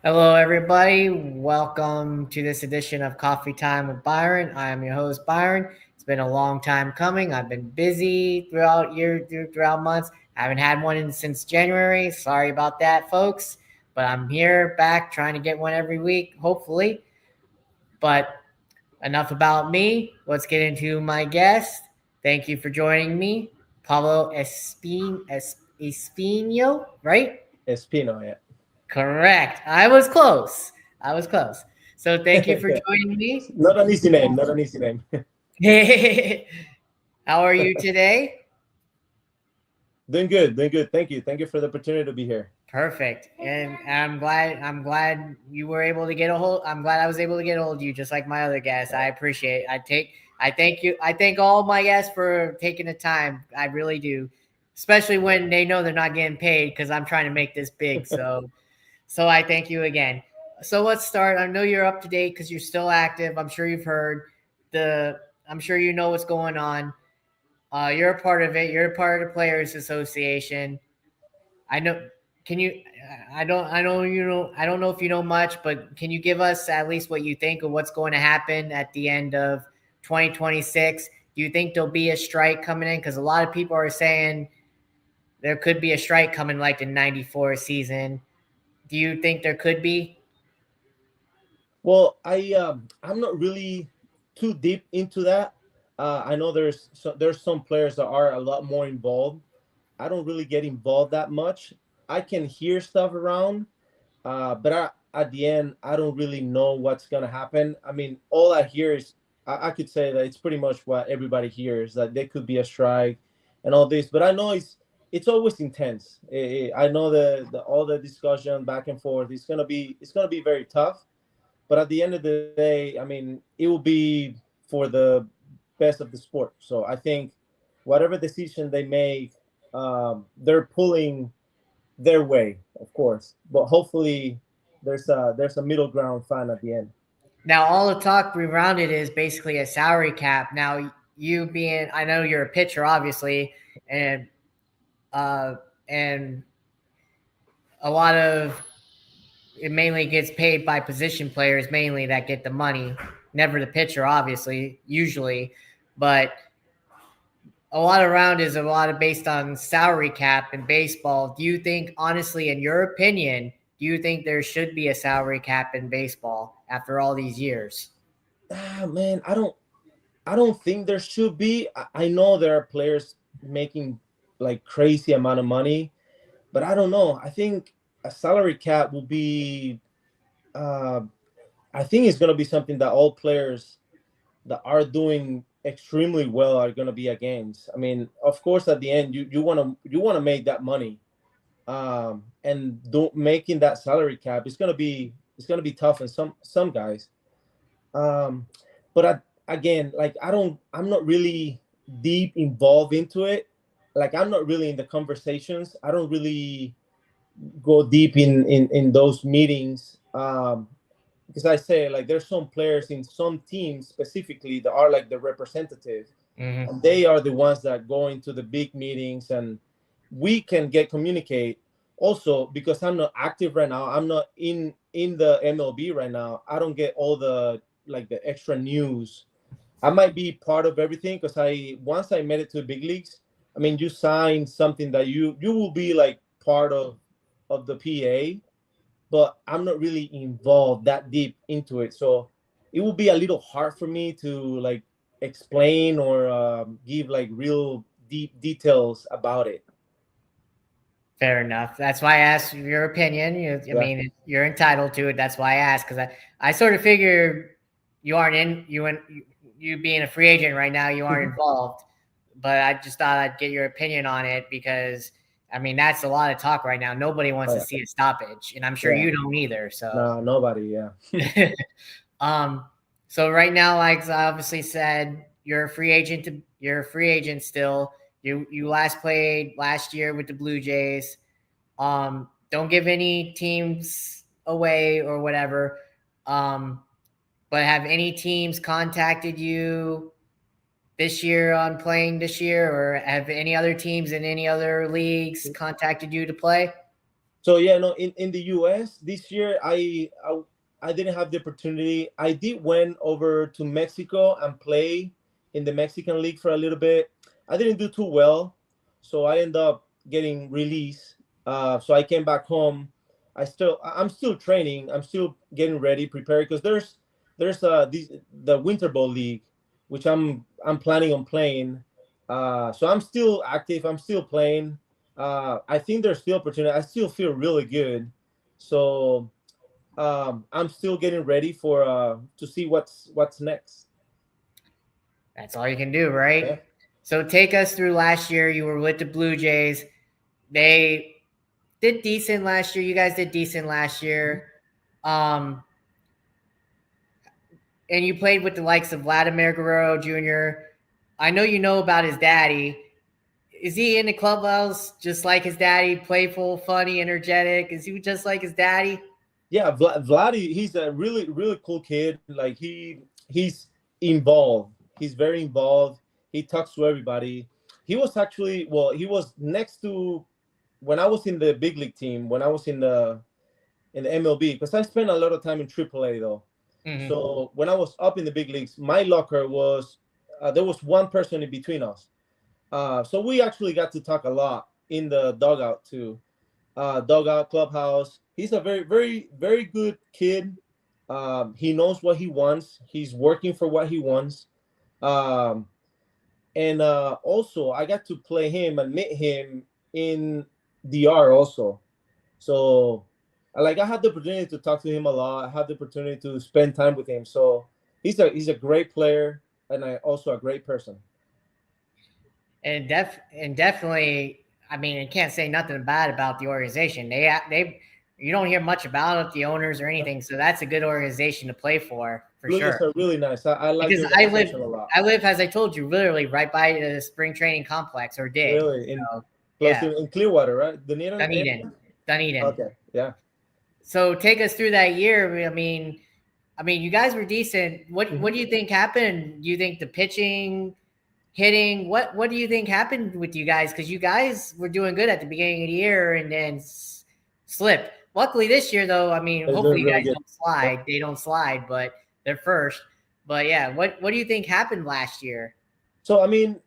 Hello, everybody. Welcome to this edition of Coffee Time with Byron. I am your host, Byron. It's been a long time coming. I've been busy throughout months. I haven't had one since January. Sorry about that, folks. But I'm here back trying to get one every week, hopefully. But enough about me. Let's get into my guest. Thank you for joining me, Paolo Espino, right? Espino, yeah. Correct. I was close. I was close. So thank you for joining me. Not an easy name, not an easy name. How are you today? Doing good, doing good. Thank you. Thank you for the opportunity to be here. Perfect. And I'm glad you were able to get a hold. I'm glad I was able to get a hold of you just like my other guests. I appreciate it. I thank you. I thank all my guests for taking the time. I really do. Especially when they know they're not getting paid because I'm trying to make this big. So I thank you again. So let's start. I know you're up to date because you're still active. I'm sure you've heard the. I'm sure you know what's going on. You're a part of it. You're a part of the Players Association. I know. Can you? I don't. I know you know. I don't know if you know much, but can you give us at least what you think of what's going to happen at the end of 2026? Do you think there'll be a strike coming in? Because a lot of people are saying there could be a strike coming, like the '94 season. Do you think there could be? Well, I'm not really too deep into that. I know there's some players that are a lot more involved. I don't really get involved that much. I can hear stuff around, but at the end, I don't really know what's gonna happen. I mean, all I hear is I could say that it's pretty much what everybody hears, that there could be a strike and all this. But I know it's always intense. I know the all the discussion back and forth. It's gonna be very tough. But at the end of the day, I mean, it will be for the best of the sport. So I think whatever decision they make, they're pulling their way, of course. But hopefully, there's a middle ground found at the end. Now, all the talk around it is basically a salary cap. Now, you being, I know you're a pitcher, obviously, and uh, and a lot of it mainly gets paid by position players, mainly that get the money. Never the pitcher, obviously, usually, but a lot around is a lot of based on salary cap in baseball. Do you think, honestly, in your opinion, do you think there should be a salary cap in baseball after all these years? Man, I don't think there should be. I know there are players making like crazy amount of money, but I don't know. I think a salary cap will be. Uh, I think it's gonna be something that all players that are doing extremely well are going to be against. I mean, of course, at the end, you want to make that money, and don't making that salary cap. It's gonna be tough, and some guys. Um, but again, like I'm not really deep involved into it. Like I'm not really in the conversations. I don't really go deep in those meetings. Because I say like there's some players in some teams specifically that are like the representative, Mm-hmm. and they are the ones that go into the big meetings, and we can get communicate. Also, because I'm not active right now, I'm not in the MLB right now. I don't get all the like the extra news. I might be part of everything because I once I made it to the big leagues. I mean, you sign something that you will be like part of the PA, but I'm not really involved that deep into it. So it would be a little hard for me to like explain or give like real deep details about it. Fair enough. That's why I asked your opinion. I Yeah. mean, you're entitled to it. That's why I asked because I sort of figure you aren't in you being a free agent right now. You aren't involved, but I just thought I'd get your opinion on it because I mean that's a lot of talk right now. Nobody wants Oh, to yeah. see a stoppage, and I'm sure Yeah. you don't either. So, No, nobody. Yeah. um, so right now, like I obviously said, you're a free agent. You're a free agent still. You last played last year with the Blue Jays. Don't give any teams away or whatever. Um, but have any teams contacted you this year on playing this year, or have any other teams in any other leagues contacted you to play? So yeah, no, in the US this year, I didn't have the opportunity. I did went over to Mexico and play in the Mexican league for a little bit. I didn't do too well, so I ended up getting released. So I came back home. I'm still training. I'm still getting ready, prepared, because there's the Winter Bowl League, which I'm planning on playing. So I'm still active. I'm still playing. I think there's still opportunity. I still feel really good. So I'm still getting ready for to see what's next. That's all you can do, right? Yeah. So take us through last year. You were with the Blue Jays. They did decent last year. You guys did decent last Mhm. year. Um, and you played with the likes of Vladimir Guerrero Jr. I know you know about his daddy. Is he in the clubhouse just like his daddy, playful, funny, energetic? Is he just like his daddy? Yeah, Vladdy, he's a really cool kid. Like he's involved. He's very involved. He talks to everybody. He was actually, well, he was next to when I was in the big league team, when I was in the MLB, because I spent a lot of time in AAA though. Mm-hmm. So when I was up in the big leagues, my locker was there was one person in between us. So we actually got to talk a lot in the dugout too. Dugout clubhouse. He's a very good kid. He knows what he wants. He's working for what he wants. Um, and also, I got to play him and meet him in DR also. So, like, I had the opportunity to talk to him a lot. I had the opportunity to spend time with him. So he's a great player and also a great person. And definitely, I mean, I can't say nothing bad about the organization. They you don't hear much about it, the owners or anything. So that's a good organization to play for Blue Jays sure. are really nice. I like the Because organization a lot. I live, as I told you, literally right by the spring training complex or did. Really, in So close yeah, in Clearwater, right? Dunedin area. Dunedin, Dunedin. Okay, yeah. So take us through that year. I mean, you guys were decent. Hmm. What do you think happened? Do you think the pitching, hitting, what do you think happened with you guys? Because you guys were doing good at the beginning of the year and then slipped. Luckily this year, though, I mean, They're hopefully doing you really guys good. don't Yeah. slide. They don't slide, but they're first. But yeah, what do you think happened last year? So I mean,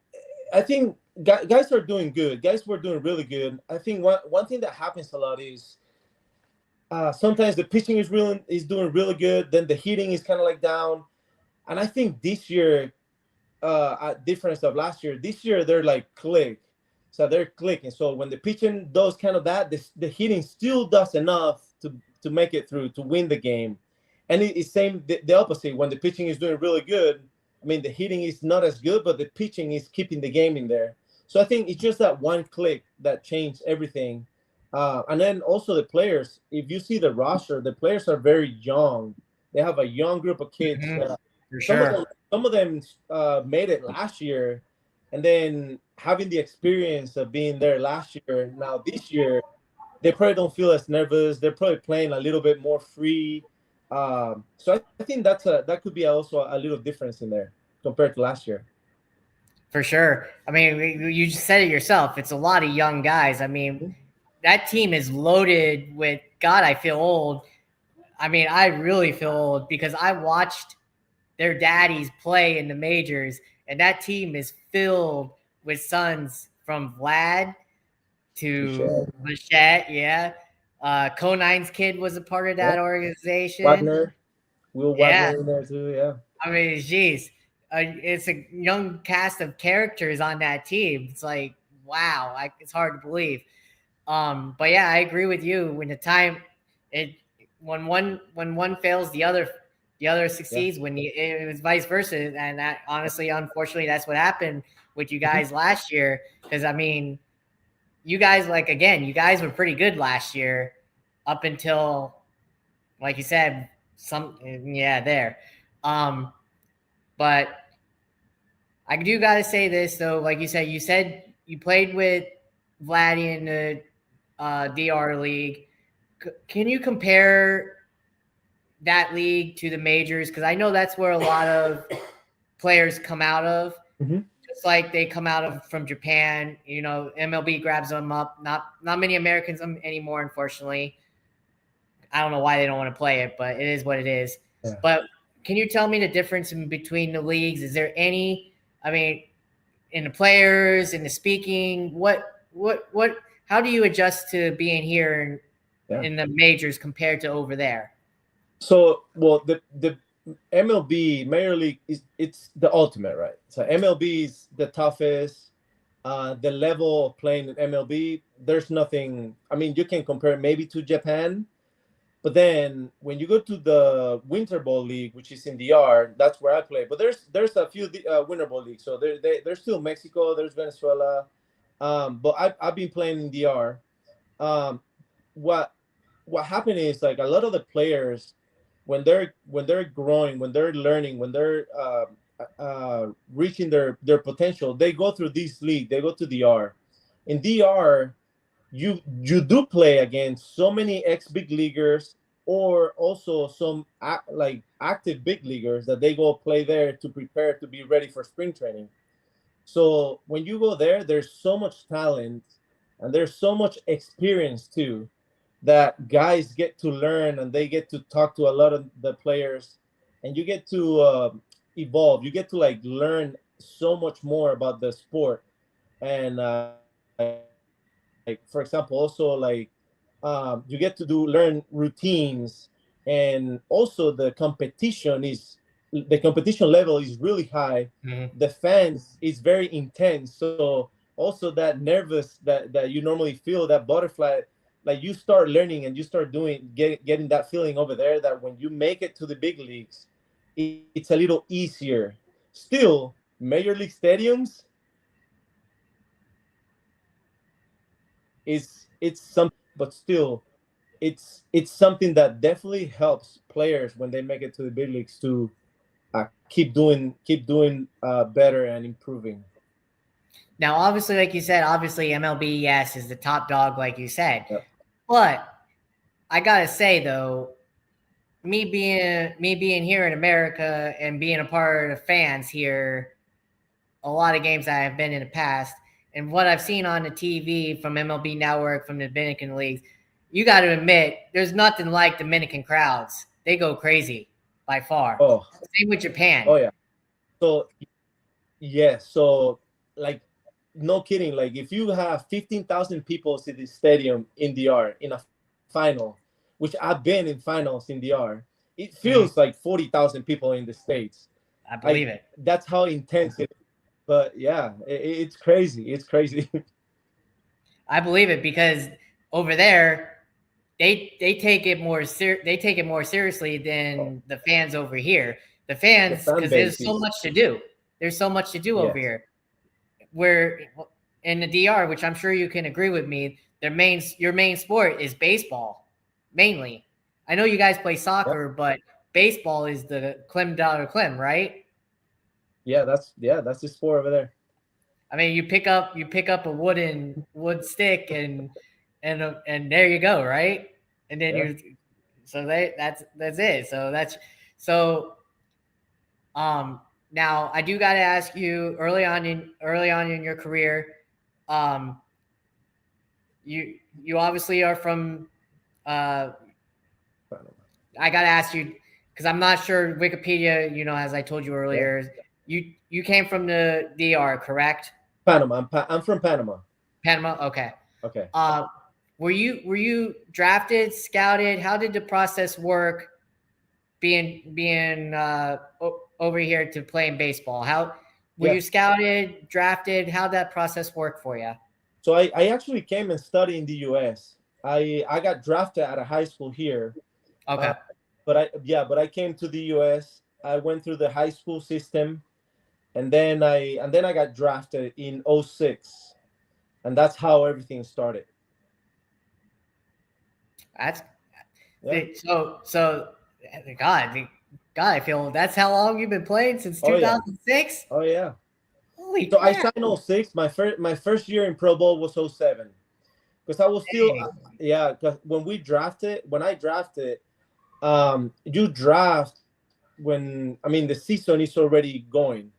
I think guys are doing good. Guys were doing really good. I think one thing that happens a lot is sometimes the pitching is doing really good. Then the hitting is kind of like down. And I think this year, at difference of last year, this year they're like click. So they're clicking. So when the pitching does kind of that, the hitting still does enough to make it through to win the game. And it's same the opposite. When the pitching is doing really good, I mean the hitting is not as good, but the pitching is keeping the game in there. So I think it's just that one click that changed everything. And then also the players. If you see the roster, the players are very young. They have a young group of kids. Mm-hmm. For Some of them sure. some of them made it last year, and then having the experience of being there last year, now this year they probably don't feel as nervous. They're probably playing a little bit more free. So I think that could be also a little difference in there compared to last year. For sure. I mean, you just said it yourself. It's a lot of young guys. I mean, Mhm. that team is loaded with God. I feel old. I mean, I really feel old because I watched their daddies play in the majors, and that team is filled with sons from Vlad to Boucher, Bichette. Yeah. Conine's kid was a part of yeah, that organization. Wagner, Will Yeah. Wagner in there too. Yeah, I mean, geez, it's a young cast of characters on that team. It's like, wow, it's hard to believe. But yeah, I agree with you. When the time it when one fails, the other yeah. succeeds. It was vice versa, and that honestly, unfortunately, that's what happened with you Mhm. guys last year. Because I mean, you guys like again, you guys were pretty good last year up until like you said, some yeah there. Um, but I do got to say this though, like you said you played with Vladdy in the DR league. Can you compare that league to the majors? Because I know that's where a lot of players come out of Mhm. Just like they come out of from Japan, MLB grabs them up. Not many Americans anymore, unfortunately. I don't know why they don't want to play it, but it is what it is. Yeah. But can you tell me the difference in between the leagues? Is there any? I mean, in the players, in the speaking, what? How do you adjust to being here Yeah. in the majors compared to over there? So, well, the MLB Major League it's the ultimate, right? So MLB is the toughest. The level of playing in MLB, there's nothing. I mean, you can compare maybe to Japan, but then when you go to the Winter Ball League, which is in DR, that's where I play. But there's a few Winter Ball leagues. So there's still Mexico, there's Venezuela, but I've been playing in DR. Um, what what happened is like a lot of the players when they're growing, when they're learning, when they're reaching their potential, they go through this league. They go to DR. In DR, you do play against so many ex big leaguers or also some like active big leaguers that they go play there to prepare to be ready for spring training. So when you go there, there's so much talent and there's so much experience too that guys get to learn and they get to talk to a lot of the players and you get to evolve. You get to like learn so much more about the sport and like for example also like you get to do learn routines and also the competition level is really high. Mm-hmm. The fans is very intense, so also that nervous that you normally feel, that butterfly, like you start learning and you start getting that feeling over there that when you make it to the big leagues it's a little easier. Still, major league stadiums is it's something, but still it's something that definitely helps players when they make it to the big leagues to keep doing better and improving. Now, obviously, like you said, obviously MLB, yes, is the top dog, like you said. Yep. But I gotta say though, me being here in America and being a part of fans here, a lot of games that I've been in the past, and what I've seen on the TV from MLB Network, from the Dominican leagues, you got to admit, there's nothing like Dominican crowds. They go crazy by far. Oh, Same with Japan. oh yeah. So yeah, so like no kidding, like if you have 15,000 people in the stadium in DR in a final, which I've been in finals in DR, it feels Mhm. like 40,000 people in the States. I Like believe it. that's how intense it is. But yeah, it's crazy. It's crazy. I believe it because over there, they take it they take it more seriously Oh, than the fans over here. The the fans, fan because base there's so is much to do. There's so much to do over yes. here. Where in the DR, which I'm sure you can agree with me, your main sport is baseball, mainly. I know you guys play Yeah, soccer, but baseball is the clim de la clim, right? yeah, that's the sport over there. I mean, you pick up a wood stick and there you go, right? And then Yeah, that's it. So um now I do got to ask you early on in your career, um you obviously are from uh Panama. I got to ask you cuz I'm not sure Wikipedia, as I told you Yeah, earlier, you came from the DR, correct? Panama. I'm from Panama. Panama, okay. Okay. Uh were you drafted, scouted? How did the process work being over here to playing baseball? How were Yeah. you scouted, drafted? How'd that process work for you? So I actually came and studied in the U.S. I got drafted at a high school here, Okay. uh, but I came to the U.S. I went through the high school system, and then I got drafted in '06, and that's how everything started. That's Yeah. so God, God, I feel that's how long you've been playing since Oh yeah. 2006. Oh yeah. Holy So I crap! signed '06. My first year in Pro Bowl was '07 because I was still Dang. yeah. Because when I drafted, you draft when I mean the season is already going.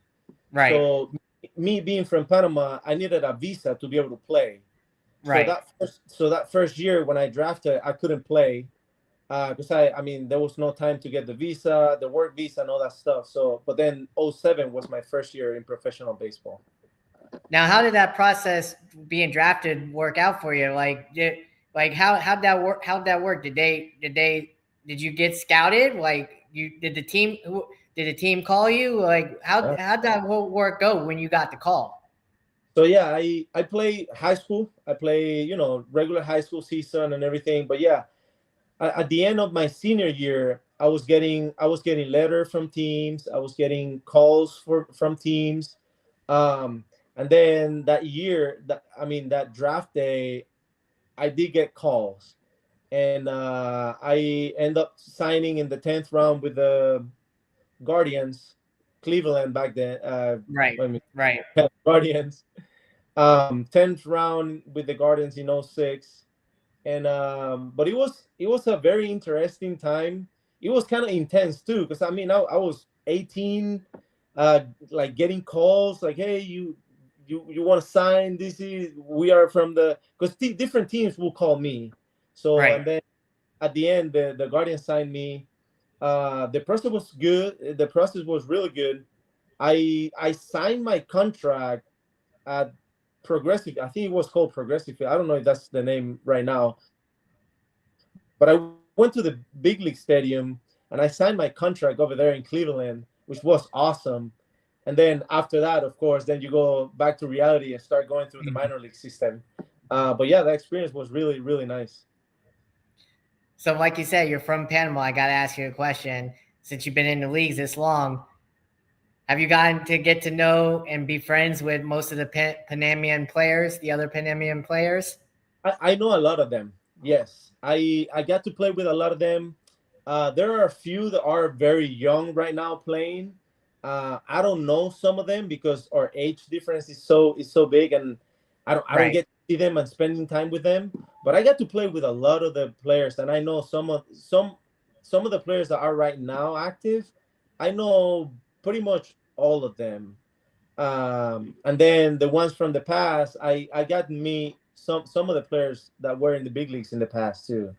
Right. So me being from Panama, I needed a visa to be able to play. So Right. that first year when I drafted, I couldn't play because I mean there was no time to get the visa, the work visa, and all that stuff. So, but then '07 was my first year in professional baseball. Now, how did that process being drafted work out for you? Like how'd that work? How'd that work? Did you get scouted? Like you did the team call you? Like Uh, how'd that whole work go when you got the call? So yeah, I play high school. I play regular high school season and everything. But yeah, at the end of my senior year, I was getting letter from teams. I was getting calls from teams. Um, and then that year, that draft day, I did get calls, and I end up signing in the 10th round with the Guardians, Cleveland back then. Right. I mean, Right. Guardians. 10th round with the Guardians in '06. And but it was a very interesting time. It was kind of intense too, because I was 18, like getting calls like, hey, you want to sign, this is we are from the, because different teams will call me. So, Right. and then at the end, the Guardian signed me. The process was good. The process was really good. I signed my contract at Progressive. I think it was called Progressive. I don't know if that's the name right now, but I went to the big league stadium and I signed my contract over there in Cleveland, which was awesome. And then after that, of course, then you go back to reality and start going through the minor Mhm. league system. But yeah, that experience was really, really nice. So, like you said, you're from Panama. I got to ask you a question. Since you've been in the leagues this long, have you gotten to get to know and be friends with most of the Panamanian players, the other Panamanian players? I know a lot of them. Yes, I got to play with a lot of them. There are a few that are very young right now playing. I don't know some of them because our age difference is so big, and I don't Right. get to see them and spending time with them. But I got to play with a lot of the players, and I know some of the players that are right now active. I know pretty much all of them. And then the ones from the past, I got to meet some of the players that were in the big leagues in the past too.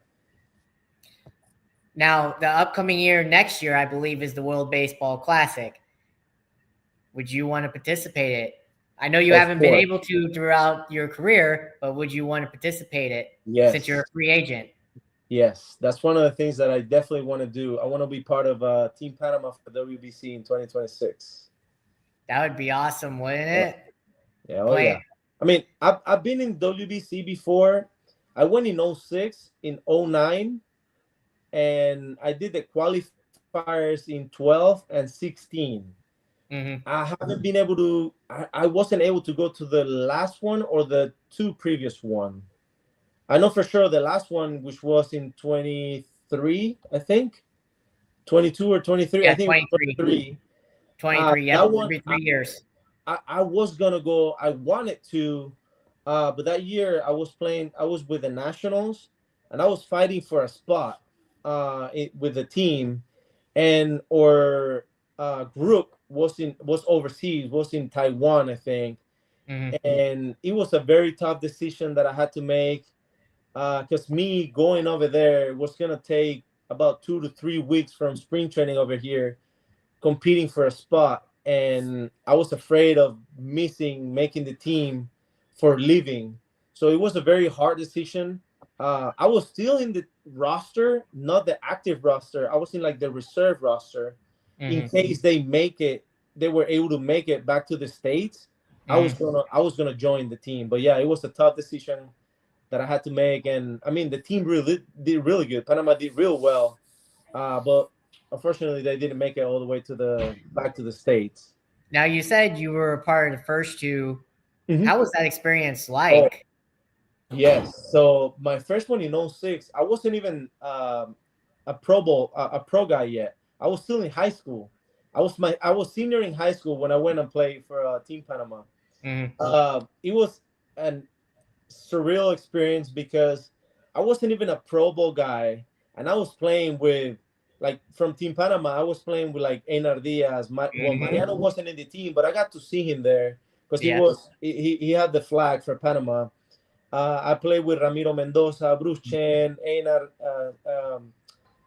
Now, the upcoming year, next year, I believe, is the World Baseball Classic. Would you want to participate in it? I know you Of haven't been course, able to throughout your career, but would you want to participate in it since you're yes, a free agent? yes, that's one of the things that I definitely want to do. I want to be part of Team Panama for WBC in 2026. That would be awesome, wouldn't Yeah, it? yeah, oh Play. yeah. I mean, I've been in WBC before. I went in '06, in '09, and I did the qualifiers in 12 and 16. Mm-hmm. I haven't been able to. I wasn't able to go to the last one or the two previous one. I know for sure the last one, which was in 23, I think 22 or 23. I Yeah, think it was 23. 23. 23. Yep, That one, every 3 years. I was gonna go. I wanted to, but that year I was playing. I was with the Nationals, and I was fighting for a spot, with the team, and our group was overseas, was in Taiwan, I think, Mm-hmm. and it was a very tough decision that I had to make, because me going over there was gonna take about 2 to 3 weeks from spring training over here, competing for a spot, and I was afraid of missing making the team for leaving. So it was a very hard decision. I was still in the roster, not the active roster. I was in like the reserve roster in Mm-hmm. case they were able to make it back to the States. Mm-hmm. I was gonna join the team. But yeah, it was a tough decision that I had to make. And I mean, the team really did really good. Panama did real well, but unfortunately, they didn't make it all the way to the back to the States. Now, you said you were a part of the first two. Hmm. How was that experience Oh, like? yes. So my first one in '06, I wasn't even a pro guy yet. I was still in high school. I was senior in high school when I went and played for Team Panama. Mm-hmm. It was an surreal experience because I wasn't even a Pro Bowl guy, and I was playing with, like, from Team Panama. I was playing with like Einar Diaz. Well, Mm-hmm. Mariano wasn't in the team, but I got to see him there. because Yeah. he had the flag for Panama. I played with Ramiro Mendoza, Bruce Chen, Einar,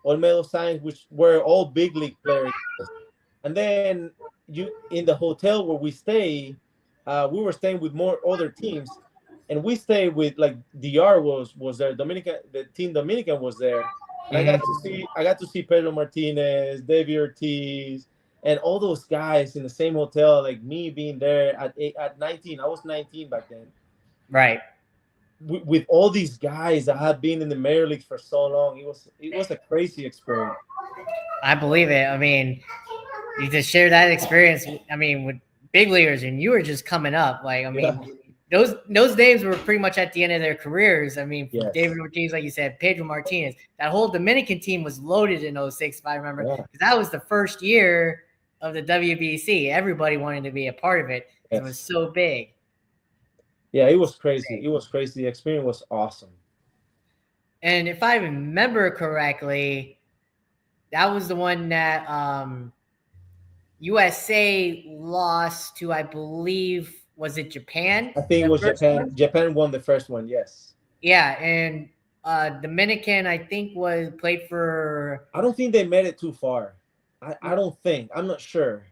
Olmedo Sainz, which were all big league players. And then you in the hotel where we were staying with more other teams, and we stayed with like DR was there, Dominican, the team Dominican was there, and Hmm. I got to see Pedro Martinez, David Ortiz, and all those guys in the same hotel. Like me being there at 19, I was 19 back then. Right. With all these guys that had been in the major leagues for so long, it was a crazy experience. I believe it. I mean, you just share that experience. I mean, with big leaguers, and you were just coming up. Like, I Yeah. mean, those names were pretty much at the end of their careers. I mean, from Yes. David Ortiz, like you said, Pedro Martinez, that whole Dominican team was loaded in '06, if I remember, Yeah. because that was the first year of the WBC. Everybody wanted to be a part of it because it was Yes. so big. Yeah, it was crazy. It was crazy. The experience was awesome. And if I remember correctly, that was the one that USA lost to, I believe, was it Japan? I think it The was first Japan. one? Japan won the first one. Yes. Yeah, and Dominican, I think, was played for. I don't think they made it too far. I don't think. I'm not sure.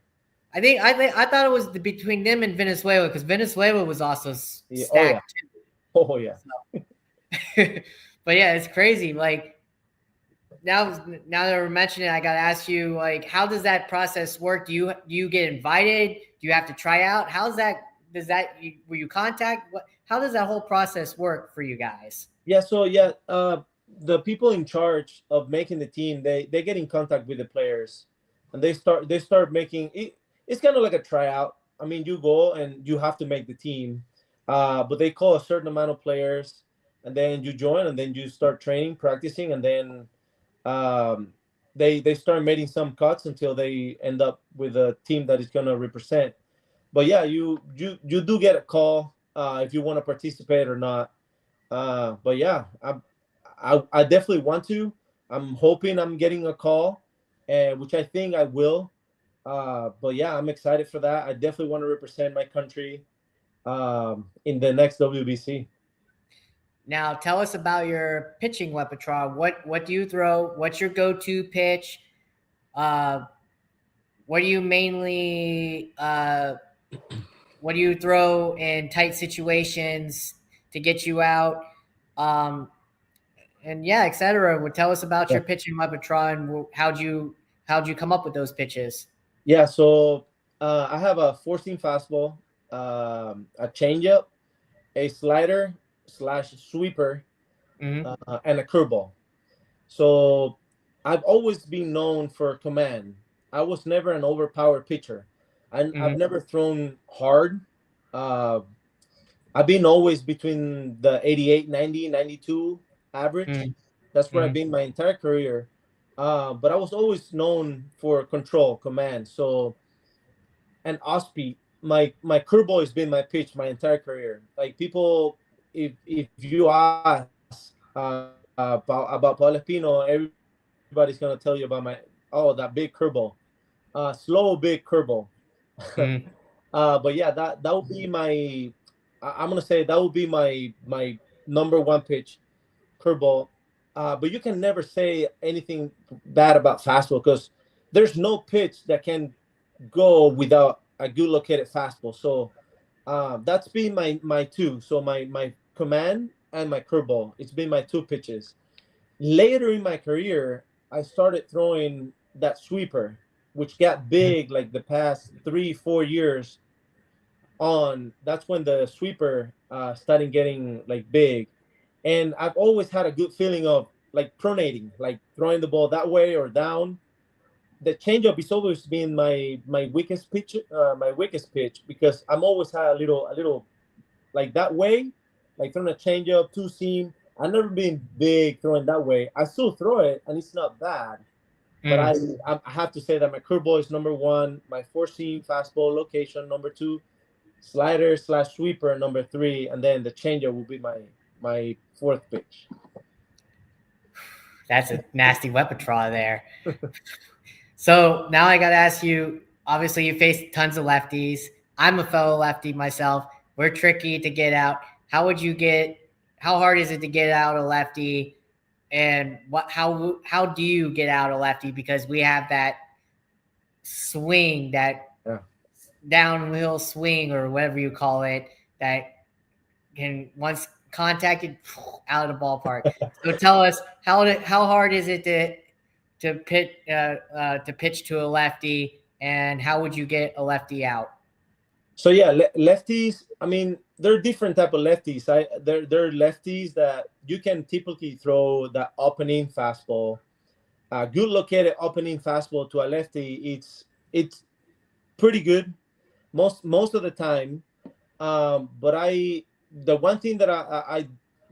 I thought it was between them and Venezuela because Venezuela was also Yeah. Oh yeah. stacked Oh yeah. too. But yeah, it's crazy. Like now that we're mentioning it, I got to ask you, like, how does that process work? Do you get invited? Do you have to try out? How's that? Does that were you contact? What? How does that whole process work for you guys? Yeah. So yeah, the people in charge of making the team, they get in contact with the players, and they start making it. It's kind of like a tryout. I mean, you go and you have to make the team, but they call a certain amount of players, and then you join, and then you start training, practicing, and then um, they start making some cuts until they end up with a team that is going to represent. But yeah, you do get a call if you want to participate or not. But yeah, I definitely want to. I'm hoping I'm getting a call, which I think I will. But yeah, I'm excited for that. I definitely want to represent my country in the next WBC. Now, tell us about your pitching repertoire. What do you throw? What's your go-to pitch? Uh, what do you mainly what do you throw in tight situations to get you out? Um, and yeah, etc. Well, tell us about Yeah, your pitching repertoire and how'd you come up with those pitches? yeah. So I have a 14 fastball, a changeup, a slider slash sweeper, Mm-hmm. and a curveball. So I've always been known for command. I was never an overpowered pitcher. I've Mm-hmm. never thrown hard. Uh, I've been always between the 88, 90, 92 average. That's where I've Mm-hmm. been my entire career. But I was always known for control, command. So, and off speed. My curveball has been my pitch my entire career. Like people, if you ask about Paolo Espino, everybody's gonna tell you about that big curveball, slow big curveball. Mm-hmm. But yeah, that would be my. I'm gonna say that would be my number one pitch, curveball. But you can never say anything bad about fastball because there's no pitch that can go without a good located fastball. So that's been my two. So my command and my curveball. It's been my two pitches. Later in my career, I started throwing that sweeper, which got big like the past 3 4 years on. That's when the sweeper started getting like big, and I've always had a good feeling of like pronating, like throwing the ball that way or down. The changeup is always been my weakest pitch, because I'm always had a little like that way, like throwing a changeup, two seam. I've never been big throwing that way. I still throw it, and it's not bad. But I have to say that my curveball is number one, my four seam fastball location number two, slider slash sweeper number three, and then the changeup will be my fourth pitch. That's a nasty repertoire there. So now I got to ask you. Obviously, you faced tons of lefties. I'm a fellow lefty myself. We're tricky to get out. How would you get? How hard is it to get out a lefty? And how do you get out a lefty? Because we have that swing, that Yeah. downhill swing or whatever you call it, that can once contacted out of the ballpark. So tell us how hard is it to pitch to a lefty, and how would you get a lefty out? So yeah, lefties. I mean, there are different type of lefties. There are lefties that you can typically throw the opening fastball, good located opening fastball to a lefty. It's pretty good most of the time. But the one thing that I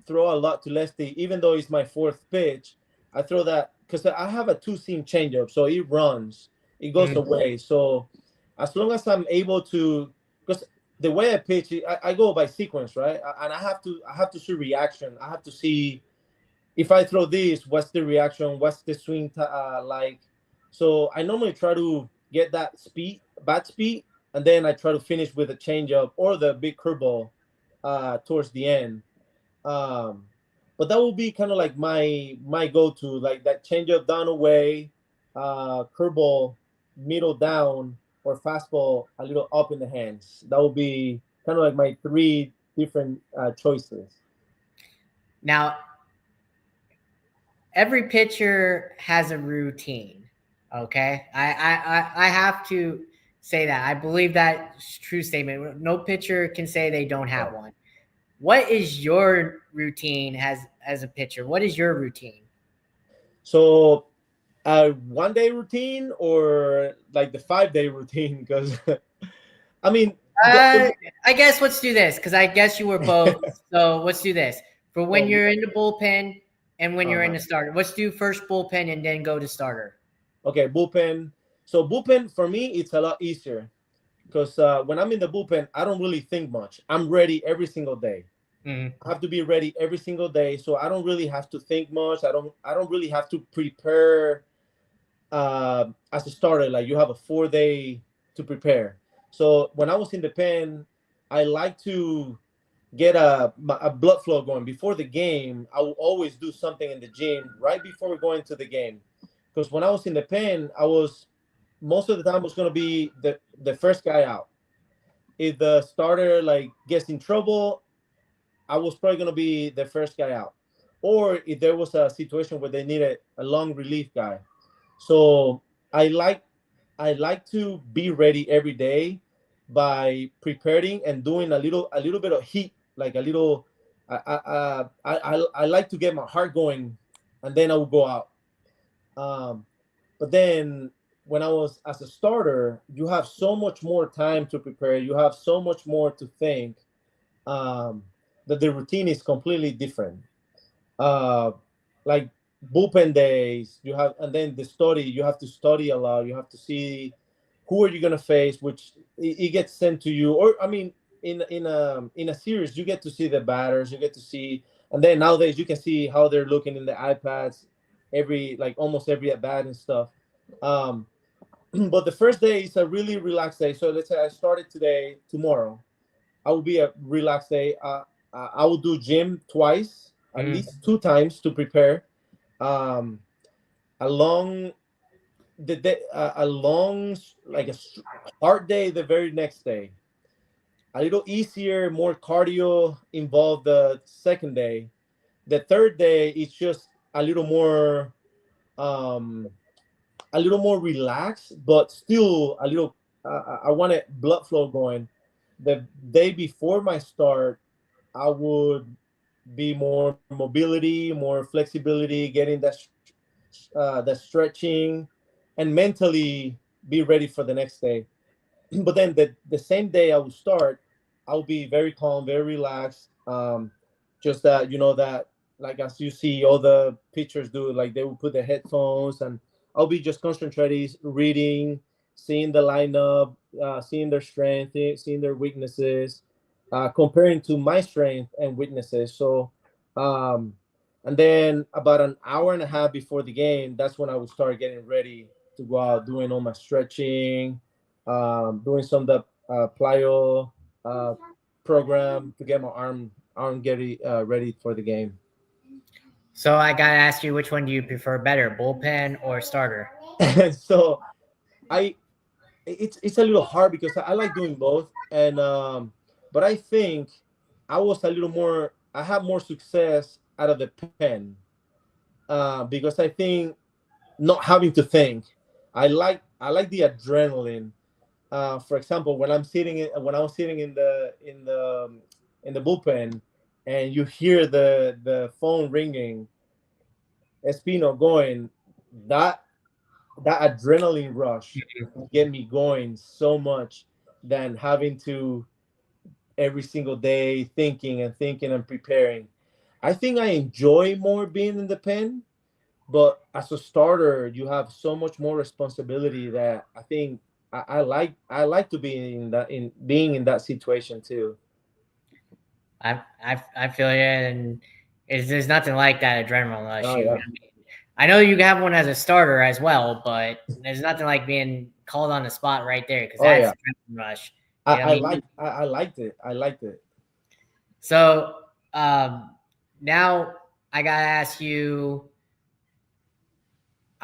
throw a lot to lefty, even though it's my fourth pitch, I throw that because I have a two seam changeup, so it runs, it goes Mm. away. So as long as I'm able to, because the way I pitch, I go by sequence, right? And I have to see reaction. I have to see if I throw this, what's the reaction? What's the swing like? So I normally try to get that speed, bat speed, and then I try to finish with a changeup or the big curveball towards the end. Um, but that will be kind of like my go-to, like that changeup down away, curveball middle down, or fastball a little up in the hands. That will be kind of like my three different choices. Now, every pitcher has a routine. Okay, I have to say that I believe that's a true statement. No pitcher can say they don't have Right. one. What is your routine as a pitcher? What is your routine? So a 1 day routine or like the 5 day routine? Because I mean, Uh, I guess let's do this because I guess you were both. So let's do this for when well, you're in the bullpen and when you're in uh-huh. the starter. Let's do first bullpen and then go to starter. Okay, bullpen. So bullpen for me, it's a lot easier because when I'm in the bullpen, I don't really think much. I'm ready every single day. Mhm. I have to be ready every single day, so I don't really have to think much. I don't really have to prepare as a starter. Like you have a 4 day to prepare. So when I was in the pen, I like to get a blood flow going before the game. I will always do something in the gym right before we go into the game, because when I was in the pen, I was most of the time was going to be the first guy out. If the starter like gets in trouble, I was probably going to be the first guy out, or if there was a situation where they needed a long relief guy. So I like I like to be ready every day by preparing and doing a little bit of heat, like a little. I like to get my heart going, and then I will go out. Um, but then when I was as a starter, you have so much more time to prepare. You have so much more to think, um, that the routine is completely different. Uh, like bullpen days, you have, and then the study. You have to study a lot. You have to see who are you gonna face, which it gets sent to you. Or I mean, in a series, you get to see the batters. You get to see, and then nowadays you can see how they're looking in the iPads every like almost every at bat and stuff. Um, but the first day is a really relaxed day. So let's say I started today, tomorrow. I will be a relaxed day. I will do gym twice, at Mhm. least 2 times to prepare. Um, a long the day, a long like hard day the very next day. A little easier, more cardio involved the second day. The third day is just a little more um relaxed, but still a little. I wanted blood flow going. The day before my start, I would be more mobility, more flexibility, getting that stretching, and mentally be ready for the next day. But then the same day I will start, I'll be very calm, very relaxed. Just that that like as you see all the pitchers do, like they will put their headphones, and I'll be just concentrating, reading, seeing the lineup, seeing their strength, seeing their weaknesses, comparing to my strength and weaknesses. So, um, and then about an hour and a half before the game, that's when I will start getting ready to go out, doing all my stretching, doing some of the plyo program to get my arm ready for the game. So I gotta ask you, which one do you prefer better, bullpen or starter? And so I it's a little hard because I like doing both, and but I think I have more success out of the pen, because I think not having to think. I like the adrenaline. For example, when I was sitting in the bullpen, and you hear the phone ringing, Espino going, that that adrenaline rush will get me going so much than having to every single day thinking and preparing. I think I enjoy more being in the pen, but as a starter, you have so much more responsibility that I think I like to be in being in that situation too. I feel you, and there's nothing like that adrenaline rush. Oh yeah. I know you have one as a starter as well, but there's nothing like being called on the spot right there because Oh that's yeah. adrenaline rush. You know what I mean? I liked it. I liked it. So now I gotta ask you.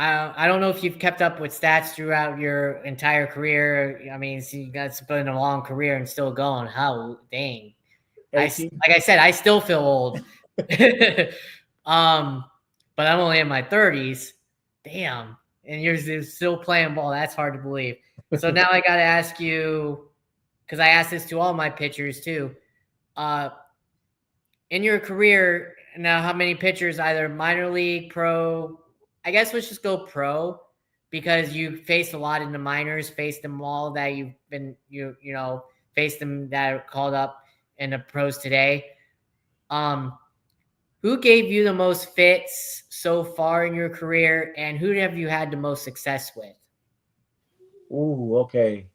I don't know if you've kept up with stats throughout your entire career. I mean, so you guys been a long career and still going. How dang! Eighteen. Like I said, I still feel old. um, but I'm only in my 30s. Damn, and you're still playing ball. That's hard to believe. So now I got to ask you, because I asked this to all my pitchers too. Uh, in your career now, how many pitchers, either minor league, pro? I guess let's just go pro, because you faced a lot in the minors, faced them all that you've been faced them that are called up in the pros today. Um, who gave you the most fits so far in your career, and who have you had the most success with? Ooh, okay.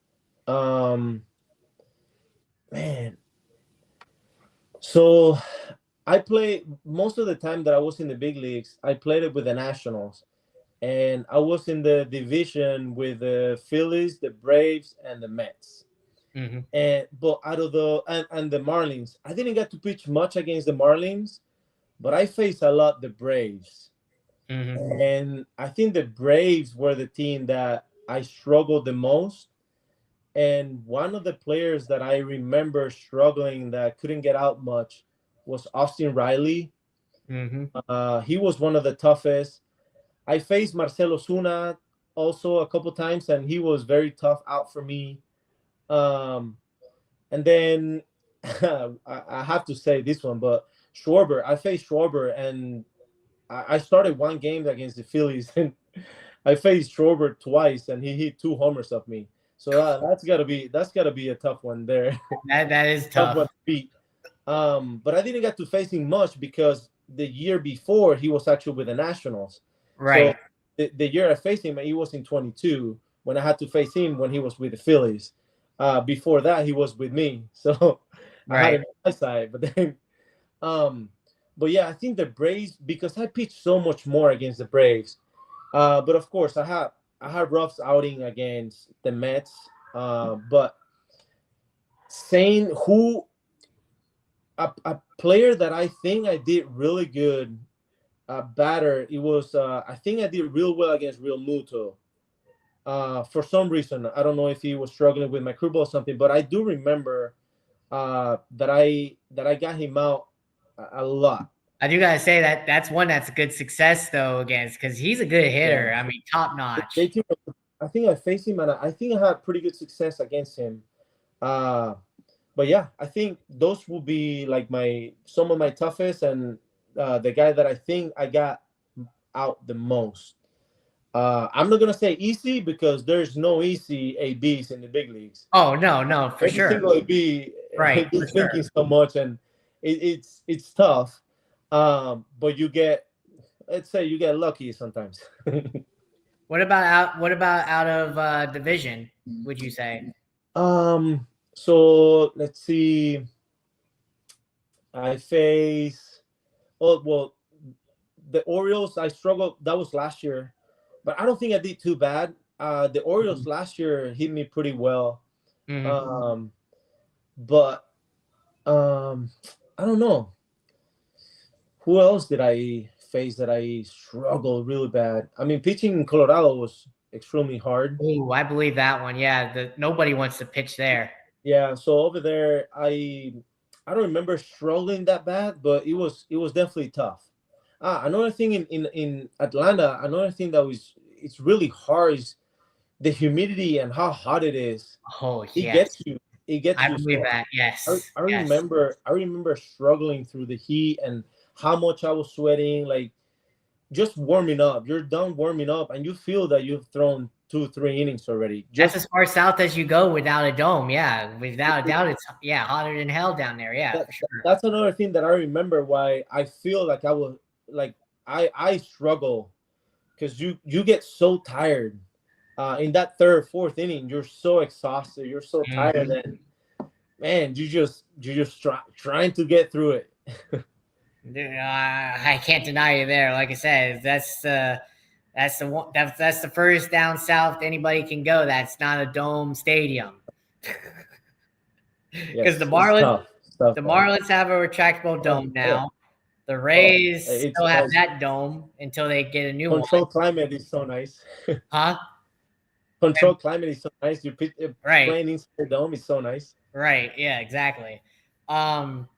Um, man. So I played most of the time that I was in the big leagues. I played it with the Nationals, and I was in the division with the Phillies, the Braves, and the Mets. Mm-hmm. And but out of and the Marlins, I didn't get to pitch much against the Marlins, but I faced a lot the Braves. Mm-hmm. And I think the Braves were the team that I struggled the most. And one of the players that I remember struggling that couldn't get out much was Austin Riley. Mm-hmm. He was one of the toughest. I faced Marcelo Zuna also a couple times, and he was very tough out for me. Um, and then I have to say this one, but Schwarber, I faced Schwarber, and I started one game against the Phillies, and I faced Schwarber twice, and he hit two homers of me. So that's gotta be a tough one there, That is tough one tough, to beat. But I didn't get to face him much because the year before he was actually with the Nationals. So right? the year I faced him, he was in 22 when I had to face him when he was with the Phillies. Before that, he was with me, so I had Right. him on my side. But then, um, but yeah, I think the Braves, because I pitched so much more against the Braves. But of course, I had roughs outing against the Mets. But saying who a player that I think I did really good batter, it was I think I did real well against Real Muto. For some reason, I don't know if he was struggling with my curveball or something, but I do remember that I got him out a lot. I do gotta say that that's one that's a good success though against, because he's a good Yeah, hitter. I mean, top they notch. think I think I faced him, and I think I had pretty good success against him. Uh, but yeah, I think those will be like my some of my toughest, and the guy that I think I got out the most. I'm not gonna say easy because there's no easy ABs in the big leagues. Oh no, no, for Every sure. single AB Right, for is sure. thinking so much, and it's tough. But let's say you get lucky sometimes. What about out of division? Would you say? So let's see. I face. Oh well, the Orioles. I struggled. That was last year, but I don't think I did too bad. The Orioles Mhm. last year hit me pretty well. Mm-hmm. But um, I don't know who else did I face that I struggled really bad. I mean, pitching in Colorado was extremely hard. Oh, I believe that one. Yeah, nobody wants to pitch there. Yeah, so over there, I don't remember struggling that bad, but it was definitely tough. Another thing in Atlanta, another thing that was it's really hard is the humidity and how hot it is. Oh, It yes. gets you. It gets I you. believe So that. I, Yes. I Yes. remember I remember struggling through the heat and how much I was sweating. Like just warming up. You're done warming up, and you feel that you've thrown 2 3 innings already. That's Just as far south as you go without a dome. Yeah, without a doubt, it's hotter than hell down there. Yeah, that, for sure. that's another thing that I remember why I feel like I was like I struggle because you get so tired in that third fourth inning. You're so exhausted. You're so tired Mhm. that man, you just trying to get through it. I can't deny you there. Like I said, that's the one. That's the first down south anybody can go. That's not a dome stadium. Because Yes, it's tough. It's tough the there. Marlins have a retractable dome Yeah. now. The Oh, Rays it's still have nice. that dome until they get a new one. Control climate is so nice. Huh? Control And, climate is so nice. right. Playing inside the dome is so nice. Right. Yeah. Exactly. Um.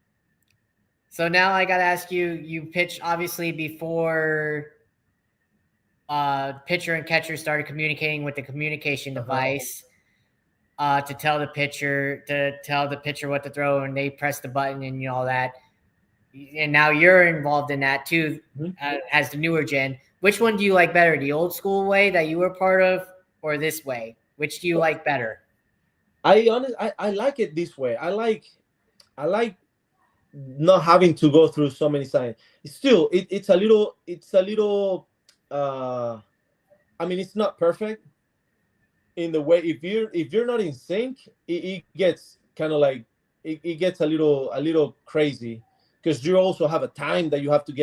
So now I got to ask you. You pitched obviously before pitcher and catcher started communicating with the communication Uh huh. device to tell the pitcher what to throw, and they press the button and all that. And now you're involved in that too, as the newer gen. Which one do you like better, the old school way that you were part of, or this way? Which do you like better? I like it this way. I like not having to go through so many signs. Still, it's a little. Uh, I mean, it's not perfect in the way if you're not in sync, it gets kind of like it gets a little crazy because you also have a time that you have to